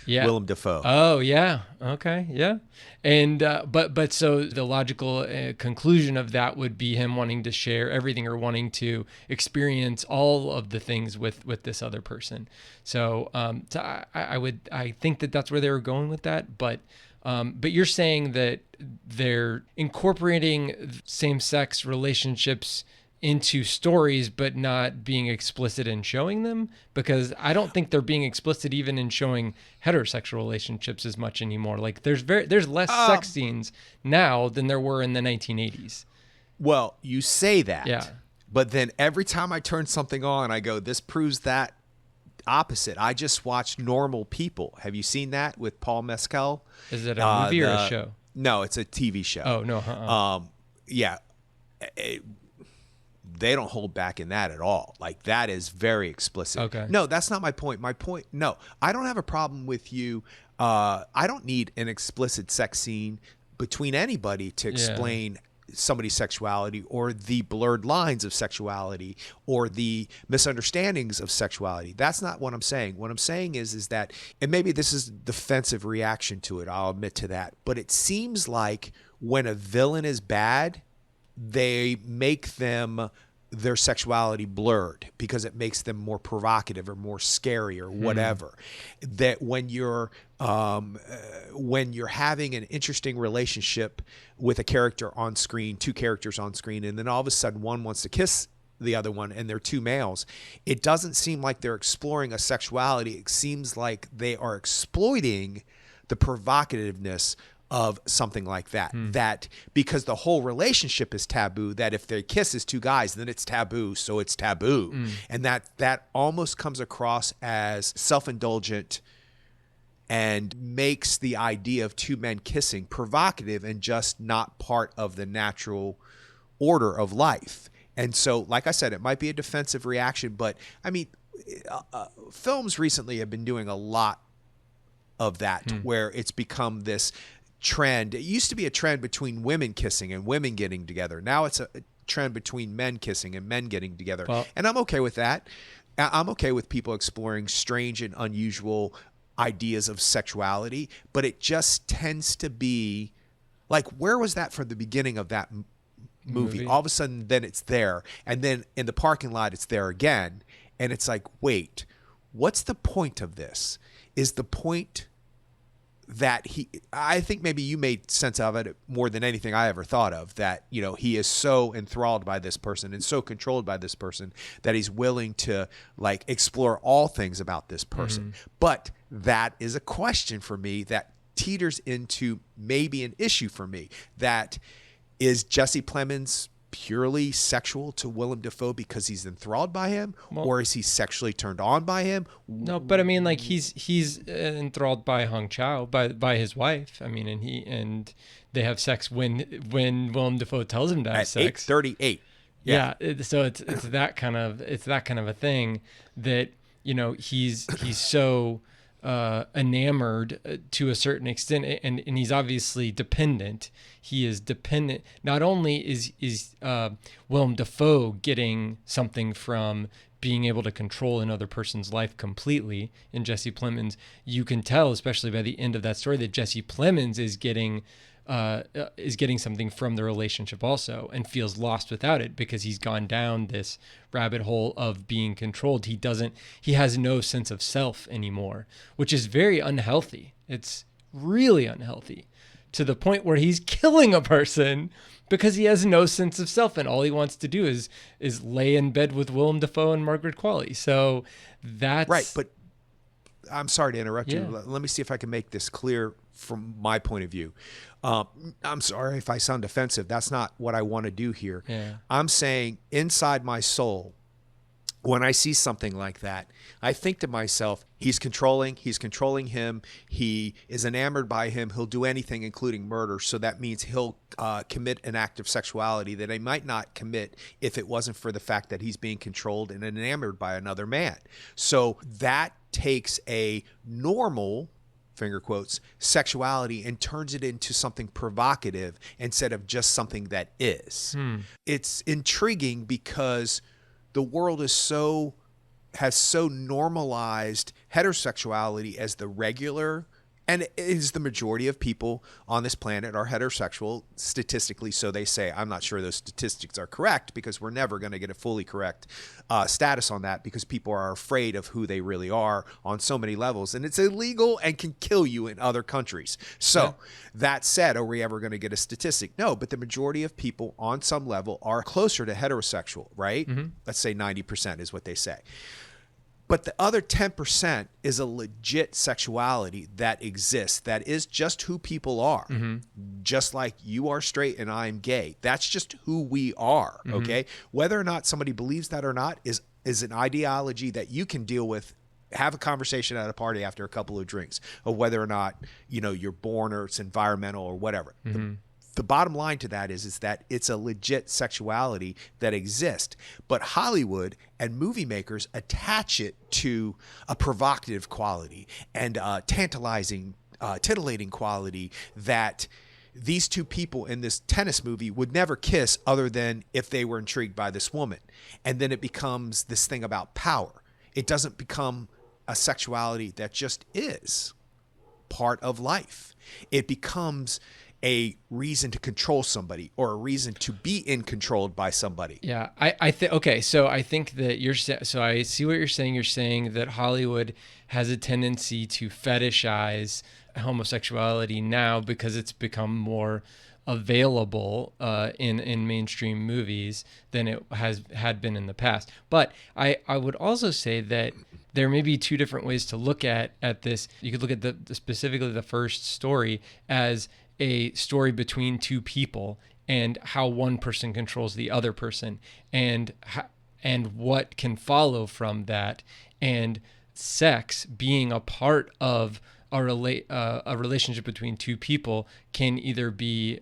Yeah. Willem Dafoe. Oh, yeah. Okay. Yeah. And, but so the logical conclusion of that would be him wanting to share everything or wanting to experience all of the things with this other person. So, I think that that's where they were going with that. But you're saying that they're incorporating same-sex relationships into stories, but not being explicit in showing them, because I don't think they're being explicit even in showing heterosexual relationships as much anymore. Like there's less sex scenes now than there were in the 1980s. Well, you say that, yeah, but then every time I turn something on, I go, this proves that opposite. I just watched Normal People. Have you seen that with Paul Mescal? Is it a movie or a show? No, it's a TV show. Oh no. Yeah. They don't hold back in that at all. Like, that is very explicit. Okay. No, that's not my point. My point, no, I don't have a problem with you. I don't need an explicit sex scene between anybody to explain somebody's sexuality or the blurred lines of sexuality or the misunderstandings of sexuality. That's not what I'm saying. What I'm saying is that, and maybe this is a defensive reaction to it, I'll admit to that, but it seems like when a villain is bad, they make them their sexuality blurred because it makes them more provocative or more scary or whatever. That when you're having an interesting relationship with a character on screen, two characters on screen, and then all of a sudden one wants to kiss the other one and they're two males, it doesn't seem like they're exploring a sexuality. It seems like they are exploiting the provocativeness of something like that. That because the whole relationship is taboo, that if they kiss as two guys, then it's taboo, so it's taboo. And that almost comes across as self-indulgent and makes the idea of two men kissing provocative and just not part of the natural order of life. And so, like I said, it might be a defensive reaction, but I mean, films recently have been doing a lot of that, where it's become this trend. It used to be a trend between women kissing and women getting together. Now it's a trend between men kissing and men getting together. Well, and I'm okay with that. I'm okay with people exploring strange and unusual ideas of sexuality, but it just tends to be like, where was that from the beginning of that movie? All of a sudden, then it's there. And then in the parking lot, it's there again. And it's like, wait, what's the point of this? Is the point that I think maybe you made sense of it more than anything I ever thought of, that, you know, he is so enthralled by this person and so controlled by this person that he's willing to like explore all things about this person. But that is a question for me that teeters into maybe an issue for me. That is Jesse Plemons purely sexual to Willem Dafoe because he's enthralled by him, or is he sexually turned on by him? No, but I mean, like he's enthralled by Hong Chow, by his wife. I mean, and they have sex when Willem Dafoe tells him to have at sex. 8:38. Yeah. So it's that kind of a thing that, you know, he's so enamored to a certain extent, and he's obviously dependent. He is dependent. Not only is Willem Dafoe getting something from being able to control another person's life completely in Jesse Plemons, you can tell, especially by the end of that story, that Jesse Plemons is getting something from the relationship also, and feels lost without it because he's gone down this rabbit hole of being controlled. He has no sense of self anymore, which is very unhealthy. It's really unhealthy, to the point where he's killing a person because he has no sense of self, and all he wants to do is lay in bed with Willem Dafoe and Margaret Qualley. So that's right. But I'm sorry to interrupt you. Let me see if I can make this clear from my point of view. I'm sorry if I sound offensive. That's not what I want to do here. Yeah. I'm saying inside my soul, when I see something like that, I think to myself, he's controlling him. He is enamored by him. He'll do anything, including murder. So that means he'll commit an act of sexuality that he might not commit if it wasn't for the fact that he's being controlled and enamored by another man. So that takes a normal, finger quotes, sexuality and turns it into something provocative instead of just something that is. It's intriguing because the world has so normalized heterosexuality as the regular, and it is the majority of people on this planet are heterosexual statistically. So they say, I'm not sure those statistics are correct because we're never going to get a fully correct status on that, because people are afraid of who they really are on so many levels, and it's illegal and can kill you in other countries. So that said, are we ever going to get a statistic? No, but the majority of people on some level are closer to heterosexual, right? Let's say 90% is what they say. But the other 10% is a legit sexuality that exists, that is just who people are. Just like you are straight and I'm gay. That's just who we are, okay? Whether or not somebody believes that or not is an ideology that you can deal with, have a conversation at a party after a couple of drinks, of whether or not, you know, you're born or it's environmental or whatever. The bottom line to that is that it's a legit sexuality that exists, but Hollywood and movie makers attach it to a provocative quality and titillating quality that these two people in this tennis movie would never kiss other than if they were intrigued by this woman. And then it becomes this thing about power. It doesn't become a sexuality that just is part of life. It becomes a reason to control somebody or a reason to be in controlled by somebody. Yeah, I think okay. So I think that so I see what you're saying. You're saying that Hollywood has a tendency to fetishize homosexuality now because it's become more available in mainstream movies than it had been in the past. But I would also say that there may be two different ways to look at this. You could look at the specifically the first story as a story between two people and how one person controls the other person, and what can follow from that, and sex being a part of a relationship between two people can either be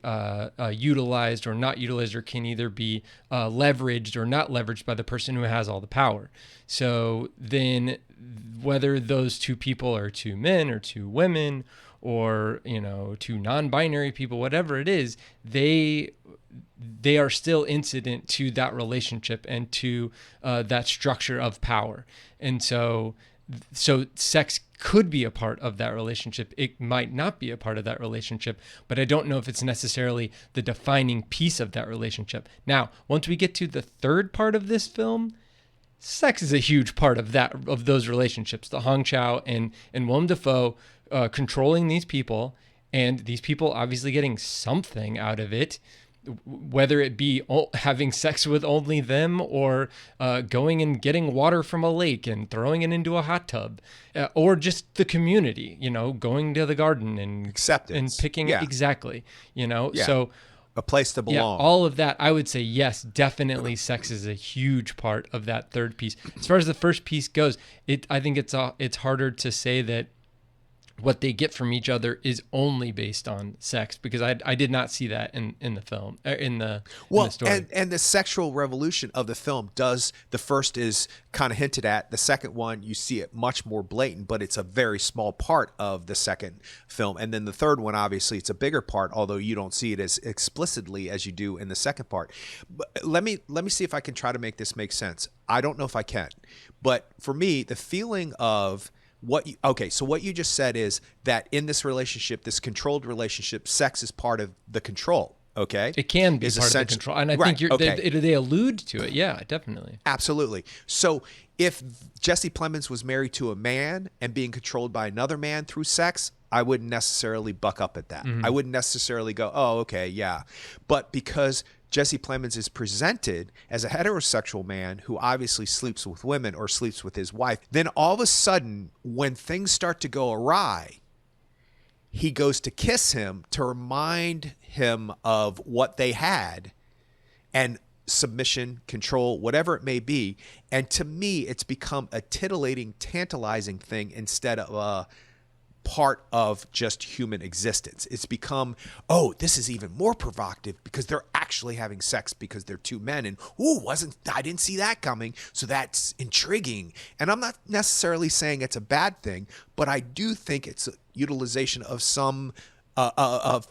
utilized or not utilized, or can either be leveraged or not leveraged by the person who has all the power. So then, whether those two people are two men or two women, or two non-binary people, whatever it is, they are still incident to that relationship and to that structure of power. And so sex could be a part of that relationship. It might not be a part of that relationship, but I don't know if it's necessarily the defining piece of that relationship. Now, once we get to the third part of this film, sex is a huge part of those relationships. The Hong Chow and Willem Dafoe controlling these people, and these people obviously getting something out of it, whether it be having sex with only them, or going and getting water from a lake and throwing it into a hot tub, or just the community, going to the garden and Acceptance. And picking exactly, Yeah. So A place to belong. all of that, I would say, yes, definitely sex is a huge part of that third piece. As far as the first piece goes, I think it's harder to say that what they get from each other is only based on sex, because I did not see that in the film, in the story. And the sexual revolution of the film does, the first is kind of hinted at, the second one you see it much more blatant, but it's a very small part of the second film, and then the third one, obviously it's a bigger part, although you don't see it as explicitly as you do in the second part. But let me see if I can try to make this make sense. I don't know if I can, but for me, the feeling of what you just said is that in this relationship, this controlled relationship, sex is part of the control. Okay, it can be part of the control, and I think they allude to it. Yeah, definitely, absolutely. So if Jesse Plemons was married to a man and being controlled by another man through sex, I wouldn't necessarily buck up at that. Mm-hmm. I wouldn't necessarily go, oh, okay, yeah. But because Jesse Plemons is presented as a heterosexual man who obviously sleeps with women or sleeps with his wife, then all of a sudden, when things start to go awry, he goes to kiss him to remind him of what they had, and submission, control, whatever it may be. And to me, it's become a titillating, tantalizing thing instead of a part of just human existence. It's become, oh, this is even more provocative because they're actually having sex because they're two men, and I didn't see that coming, so that's intriguing. And I'm not necessarily saying it's a bad thing, but I do think it's a utilization of some of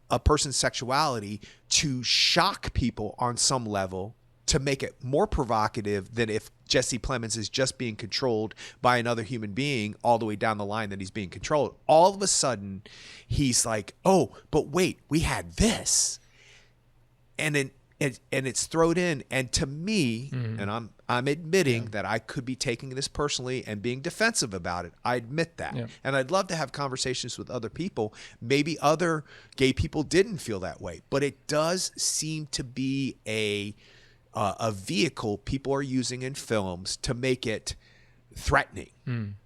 a person's sexuality to shock people on some level, to make it more provocative than if Jesse Plemons is just being controlled by another human being all the way down the line that he's being controlled. All of a sudden, he's like, oh, but wait, we had this. And it's thrown in. And to me, and I'm admitting that I could be taking this personally and being defensive about it. I admit that. Yeah. And I'd love to have conversations with other people. Maybe other gay people didn't feel that way. But it does seem to be a vehicle people are using in films to make it threatening,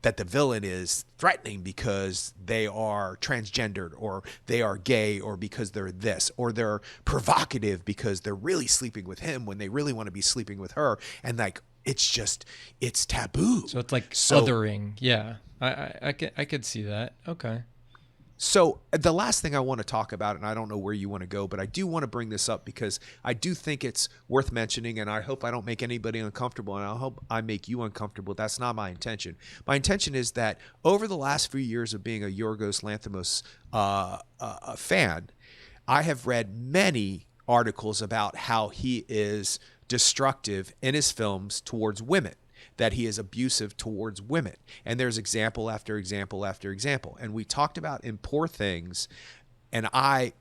that the villain is threatening because they are transgendered, or they are gay, or because they're this, or they're provocative because they're really sleeping with him when they really want to be sleeping with her. And like, it's taboo. So it's like othering. Yeah. I could see that. Okay. So the last thing I want to talk about, and I don't know where you want to go, but I do want to bring this up because I do think it's worth mentioning, and I hope I don't make anybody uncomfortable, and I hope I make you uncomfortable. That's not my intention. My intention is that over the last few years of being a Yorgos Lanthimos fan, I have read many articles about how he is destructive in his films towards women, that he is abusive towards women. And there's example after example after example. And we talked about in Poor Things, and I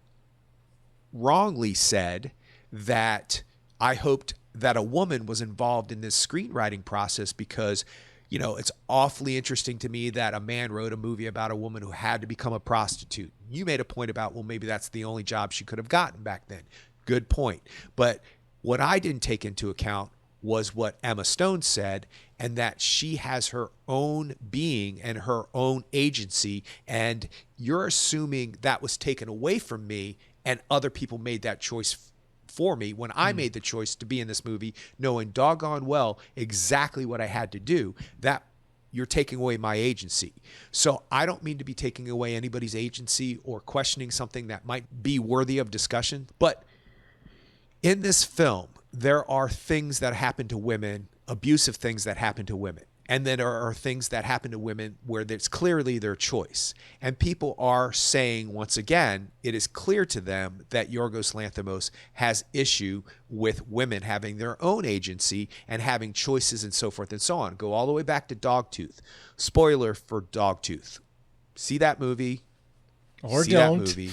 wrongly said that I hoped that a woman was involved in this screenwriting process because, you know, it's awfully interesting to me that a man wrote a movie about a woman who had to become a prostitute. You made a point about, well, maybe that's the only job she could have gotten back then. Good point. But what I didn't take into account was what Emma Stone said, and that she has her own being and her own agency. And you're assuming that was taken away from me and other people made that choice for me when I made the choice to be in this movie, knowing doggone well exactly what I had to do. That you're taking away my agency. So I don't mean to be taking away anybody's agency or questioning something that might be worthy of discussion. But in this film, there are things that happen to women, abusive things that happen to women. And then there are things that happen to women where it's clearly their choice. And people are saying, once again, it is clear to them that Yorgos Lanthimos has issue with women having their own agency and having choices and so forth and so on. Go all the way back to Dogtooth. Spoiler for Dogtooth. See that movie. Or See don't. that movie.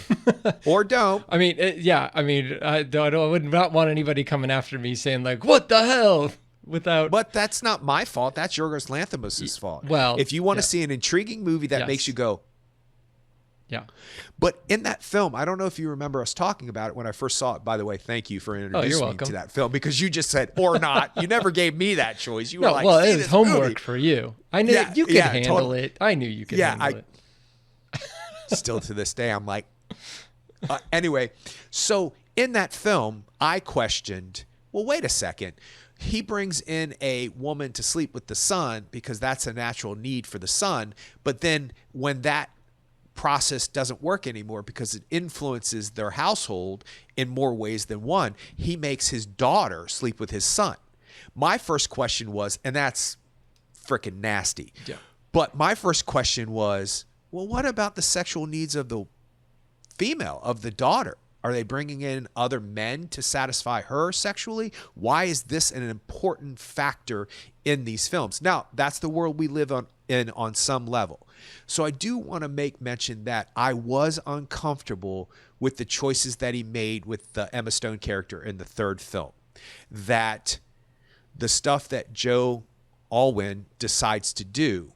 Or don't. I mean, I would not want anybody coming after me saying like, what the hell? But that's not my fault. That's Yorgos Lanthimos' fault. Well, if you want to see an intriguing movie that makes you go, yeah. But in that film, I don't know if you remember us talking about it when I first saw it. By the way, thank you for introducing me to that film, because you just said or not. You never gave me that choice. You were like, well, it was homework movie. for you. I knew you could handle it. I knew you could handle it. Still to this day, I'm like, anyway. So in that film, I questioned, well, wait a second. He brings in a woman to sleep with the son because that's a natural need for the son. But then when that process doesn't work anymore because it influences their household in more ways than one, he makes his daughter sleep with his son. My first question was, and that's freaking nasty. Yeah. But my first question was, well, what about the sexual needs of the female, of the daughter? Are they bringing in other men to satisfy her sexually? Why is this an important factor in these films? Now, that's the world we live in on some level. So I do want to make mention that I was uncomfortable with the choices that he made with the Emma Stone character in the third film. That the stuff that Joe Alwyn decides to do,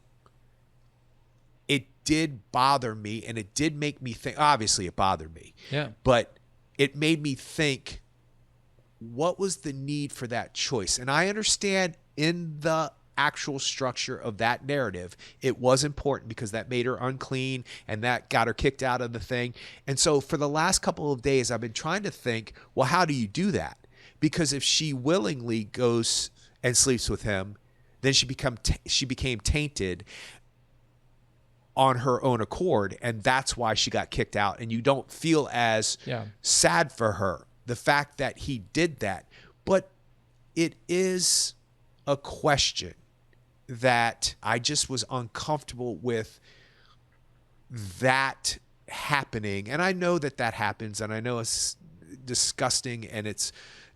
it did bother me, and it did make me think. Obviously it bothered me, but it made me think, what was the need for that choice? And I understand in the actual structure of that narrative, it was important because that made her unclean and that got her kicked out of the thing. And so for the last couple of days, I've been trying to think, well, how do you do that? Because if she willingly goes and sleeps with him, then she became tainted on her own accord, and that's why she got kicked out. And you don't feel as sad for her, the fact that he did that. But it is a question that I just was uncomfortable with that happening. And I know that happens, and I know it's disgusting and it's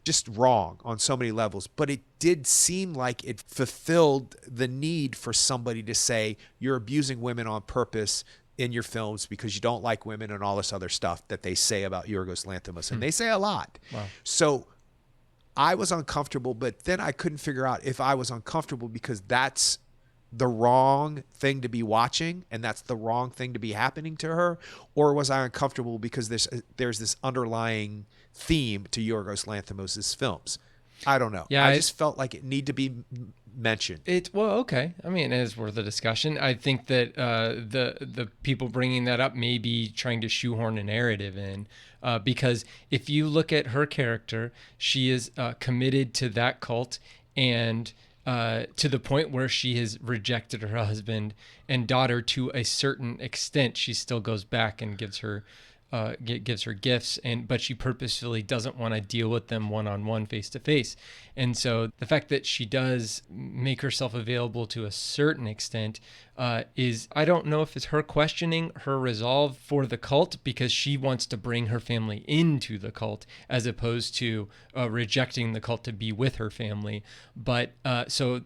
just wrong on so many levels, but it did seem like it fulfilled the need for somebody to say, you're abusing women on purpose in your films because you don't like women and all this other stuff that they say about Yorgos Lanthimos. And they say a lot. Wow. So I was uncomfortable, but then I couldn't figure out if I was uncomfortable because that's the wrong thing to be watching and that's the wrong thing to be happening to her, or was I uncomfortable because there's this underlying theme to Yorgos Lanthimos' films. I don't know. I just felt like it needed to be mentioned. Okay. I mean, it is worth a discussion. I think that the people bringing that up may be trying to shoehorn a narrative in, because if you look at her character, she is committed to that cult, and to the point where she has rejected her husband and daughter to a certain extent. She still goes back and gives her gifts, but she purposefully doesn't want to deal with them one-on-one, face-to-face. And so the fact that she does make herself available to a certain extent I don't know if it's her questioning her resolve for the cult because she wants to bring her family into the cult as opposed to rejecting the cult to be with her family. But so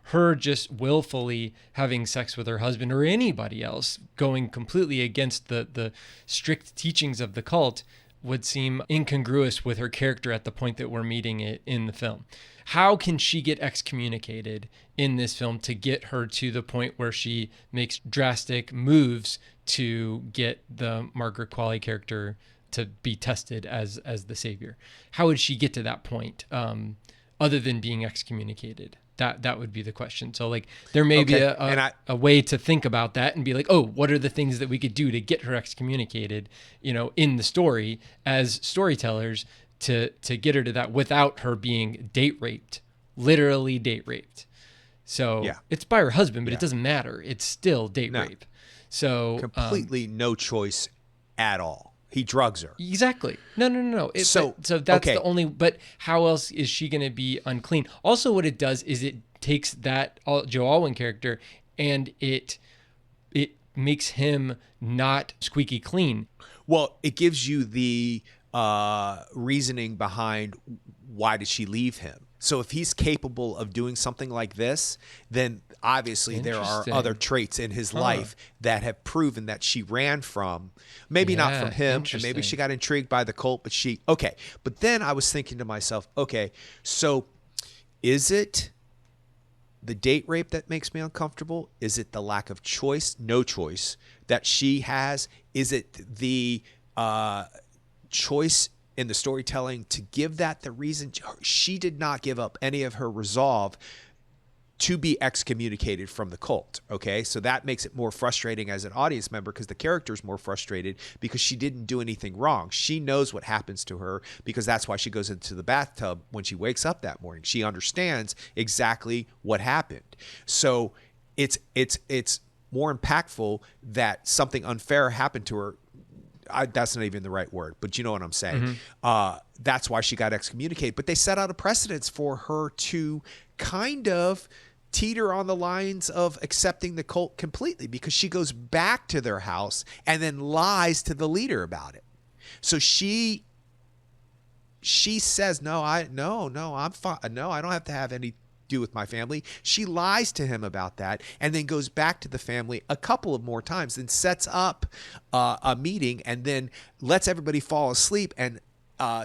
her just willfully having sex with her husband or anybody else, going completely against the strict teachings of the cult, would seem incongruous with her character at the point that we're meeting it in the film. How can she get excommunicated in this film to get her to the point where she makes drastic moves to get the Margaret Qualley character to be tested as the savior? How would she get to that point, other than being excommunicated? That would be the question. So like there may be a way to think about that and be like, oh, what are the things that we could do to get her excommunicated, in the story as storytellers to get her to that without her being date raped, literally date raped. So it's by her husband, but it doesn't matter. It's still date rape. So completely no choice at all. He drugs her. Exactly. No. So that's the only, but how else is she going to be unclean? Also, what it does is it takes that Joe Alwyn character and it makes him not squeaky clean. Well, it gives you the reasoning behind why did she leave him. So if he's capable of doing something like this, then obviously there are other traits in his life that have proven that she ran from, maybe not from him, and maybe she got intrigued by the cult, but But then I was thinking to myself, okay, so is it the date rape that makes me uncomfortable? Is it the lack of choice, no choice that she has? Is it the choice in the storytelling to give that the reason? She did not give up any of her resolve to be excommunicated from the cult. Okay. So that makes it more frustrating as an audience member because the character's more frustrated because she didn't do anything wrong. She knows what happens to her because that's why she goes into the bathtub when she wakes up that morning. She understands exactly what happened. So it's more impactful that something unfair happened to her. That's not even the right word, but you know what I'm saying. That's why she got excommunicated. But they set out a precedence for her to kind of teeter on the lines of accepting the cult completely because she goes back to their house and then lies to the leader about it. So she says, I'm fine. No, I don't have to have any do with my family. She lies to him about that and then goes back to the family a couple of more times and sets up a meeting and then lets everybody fall asleep and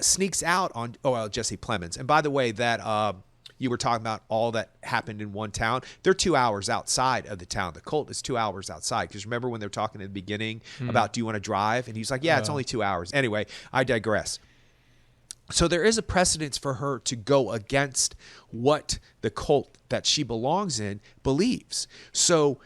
sneaks out on Jesse Plemons. And by the way, that you were talking about all that happened in one town. They're 2 hours outside of the town. The cult is 2 hours outside. Because remember when they were talking in the beginning about do you want to drive? And he's like, yeah, it's only 2 hours. Anyway, I digress. So there is a precedence for her to go against what the cult that she belongs in believes. So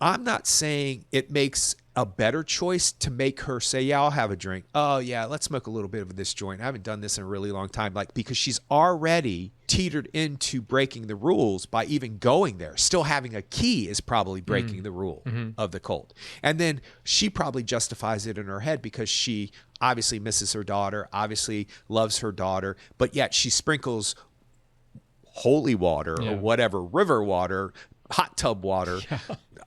I'm not saying it makes a better choice to make her say, yeah, I'll have a drink. Oh, yeah, let's smoke a little bit of this joint. I haven't done this in a really long time. Because she's already teetered into breaking the rules by even going there. Still having a key is probably breaking the rule of the cult. And then she probably justifies it in her head because she obviously misses her daughter, obviously loves her daughter, but yet she sprinkles holy water or whatever, river water, hot tub water,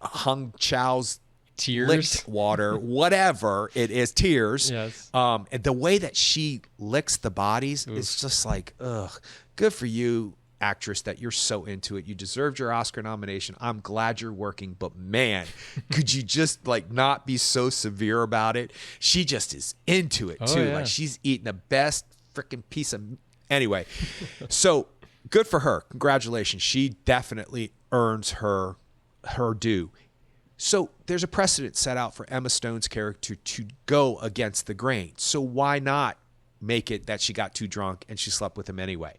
Hung Chow's tears, licked water, whatever it is, tears. Yes. And the way that she licks the bodies is just like, ugh, good for you, actress, that you're so into it. You deserved your Oscar nomination. I'm glad you're working, but man, could you just not be so severe about it? She just is into it too. Yeah. Like she's eating the best freaking piece of, anyway. So good for her. Congratulations. She definitely earns her due. So there's a precedent set out for Emma Stone's character to go against the grain. So why not make it that she got too drunk and she slept with him anyway?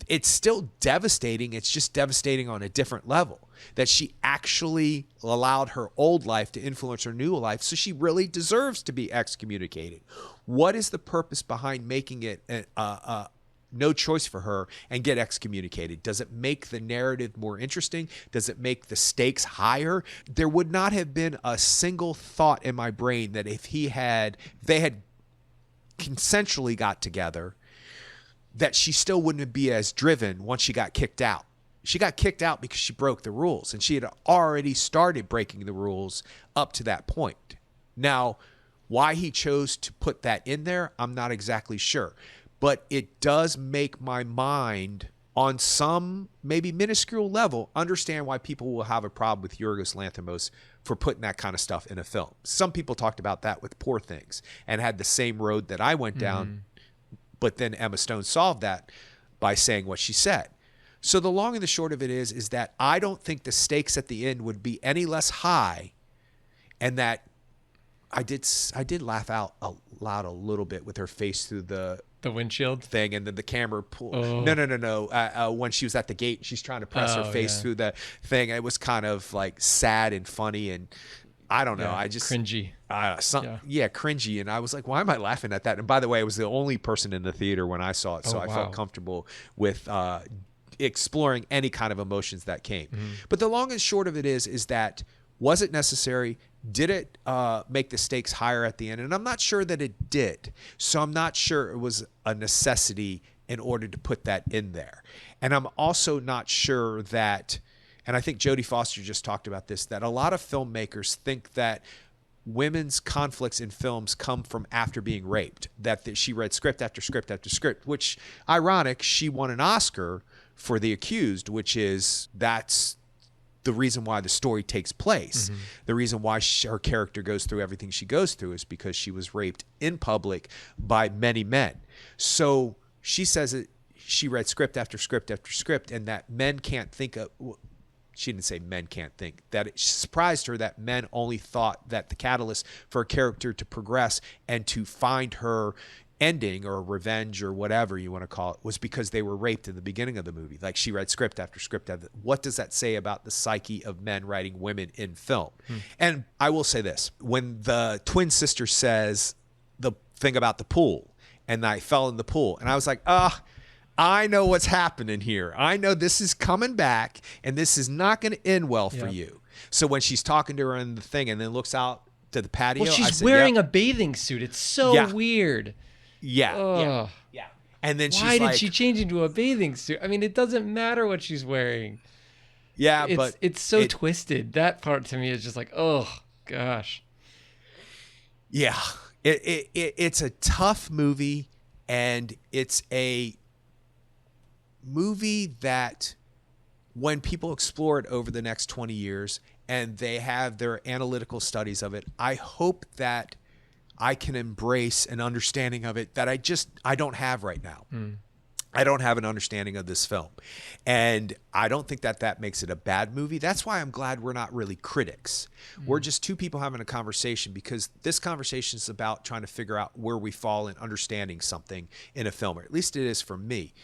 It's still devastating. It's just devastating on a different level that she actually allowed her old life to influence her new life. So she really deserves to be excommunicated. What is the purpose behind making it no choice for her and get excommunicated? Does it make the narrative more interesting? Does it make the stakes higher? There would not have been a single thought in my brain that if they had consensually got together, that she still wouldn't be as driven once she got kicked out. She got kicked out because she broke the rules, and she had already started breaking the rules up to that point. Now, why he chose to put that in there, I'm not exactly sure. But it does make my mind on some maybe minuscule level, understand why people will have a problem with Yorgos Lanthimos for putting that kind of stuff in a film. Some people talked about that with Poor Things and had the same road that I went down, but then Emma Stone solved that by saying what she said. So the long and the short of it is that I don't think the stakes at the end would be any less high, and that I did laugh out loud a little bit with her face through the windshield thing, and then the camera pulled. Oh. No. When she was at the gate, she's trying to press her face through the thing. It was kind of like sad and funny, and I don't know. I just cringy. Cringy. And I was like, why am I laughing at that? And by the way, I was the only person in the theater when I saw it, so I felt comfortable with exploring any kind of emotions that came. But the long and short of it is that, was it necessary? Did it make the stakes higher at the end? And I'm not sure that it did. So I'm not sure it was a necessity in order to put that in there. And I'm also not sure that, and I think Jodie Foster just talked about this, that a lot of filmmakers think that women's conflicts in films come from after being raped, that she read script after script after script, which, ironic, she won an Oscar for The Accused, which is, that's the reason why the story takes place. The reason why her character goes through everything she goes through is because she was raped in public by many men. So she says that she read script after script after script, and that men can't think of, well, she didn't say men can't think, that it surprised her that men only thought that the catalyst for a character to progress and to find her ending or revenge or whatever you want to call it was because they were raped in the beginning of the movie. Like, she read script after script. What does that say about the psyche of men writing women in film? And I will say this, when the twin sister says the thing about the pool, and I fell in the pool, and I was like, I know what's happening here. I know this is coming back, and this is not going to end well for you. So when she's talking to her in the thing and then looks out to the patio, well, she's wearing a bathing suit. It's so weird. Yeah. And then why did she change into a bathing suit? I mean, it doesn't matter what she's wearing. Yeah, but it's so twisted. That part to me is just like, oh gosh. Yeah, it's a tough movie, and it's a movie that, when people explore it over the next 20 years and they have their analytical studies of it, I hope that I can embrace an understanding of it that I don't have right now. I don't have an understanding of this film. And I don't think that makes it a bad movie. That's why I'm glad we're not really critics. We're just two people having a conversation, because this conversation is about trying to figure out where we fall in understanding something in a film, or at least it is for me.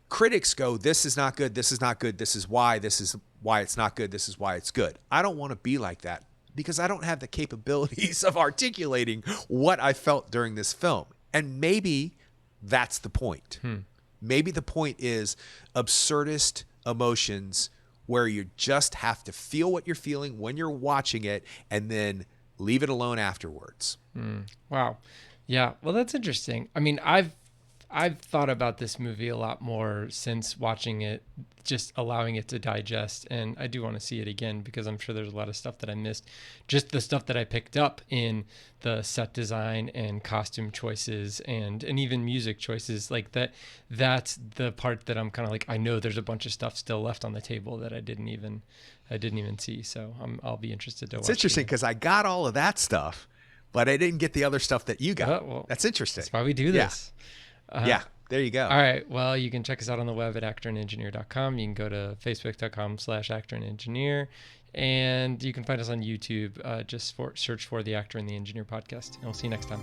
Critics go, this is not good, this is not good, this is why it's not good, this is why it's good. I don't want to be like that, because I don't have the capabilities of articulating what I felt during this film. And maybe that's the point. Maybe the point is absurdist emotions, where you just have to feel what you're feeling when you're watching it and then leave it alone afterwards. Wow. Yeah. Well, that's interesting. I mean, I've thought about this movie a lot more since watching it, just allowing it to digest. And I do want to see it again, because I'm sure there's a lot of stuff that I missed. Just the stuff that I picked up in the set design and costume choices and even music choices, like that's the part that I'm kind of like, I know there's a bunch of stuff still left on the table that I didn't even see. So I'll be interested to watch. It's interesting, because I got all of that stuff, but I didn't get the other stuff that you got. Well, that's interesting. That's why we do this. There you go. All right. Well, you can check us out on the web at actorandengineer.com. You can go to facebook.com/actorandengineer, and you can find us on YouTube. Just search for the Actor and the Engineer podcast. And we'll see you next time.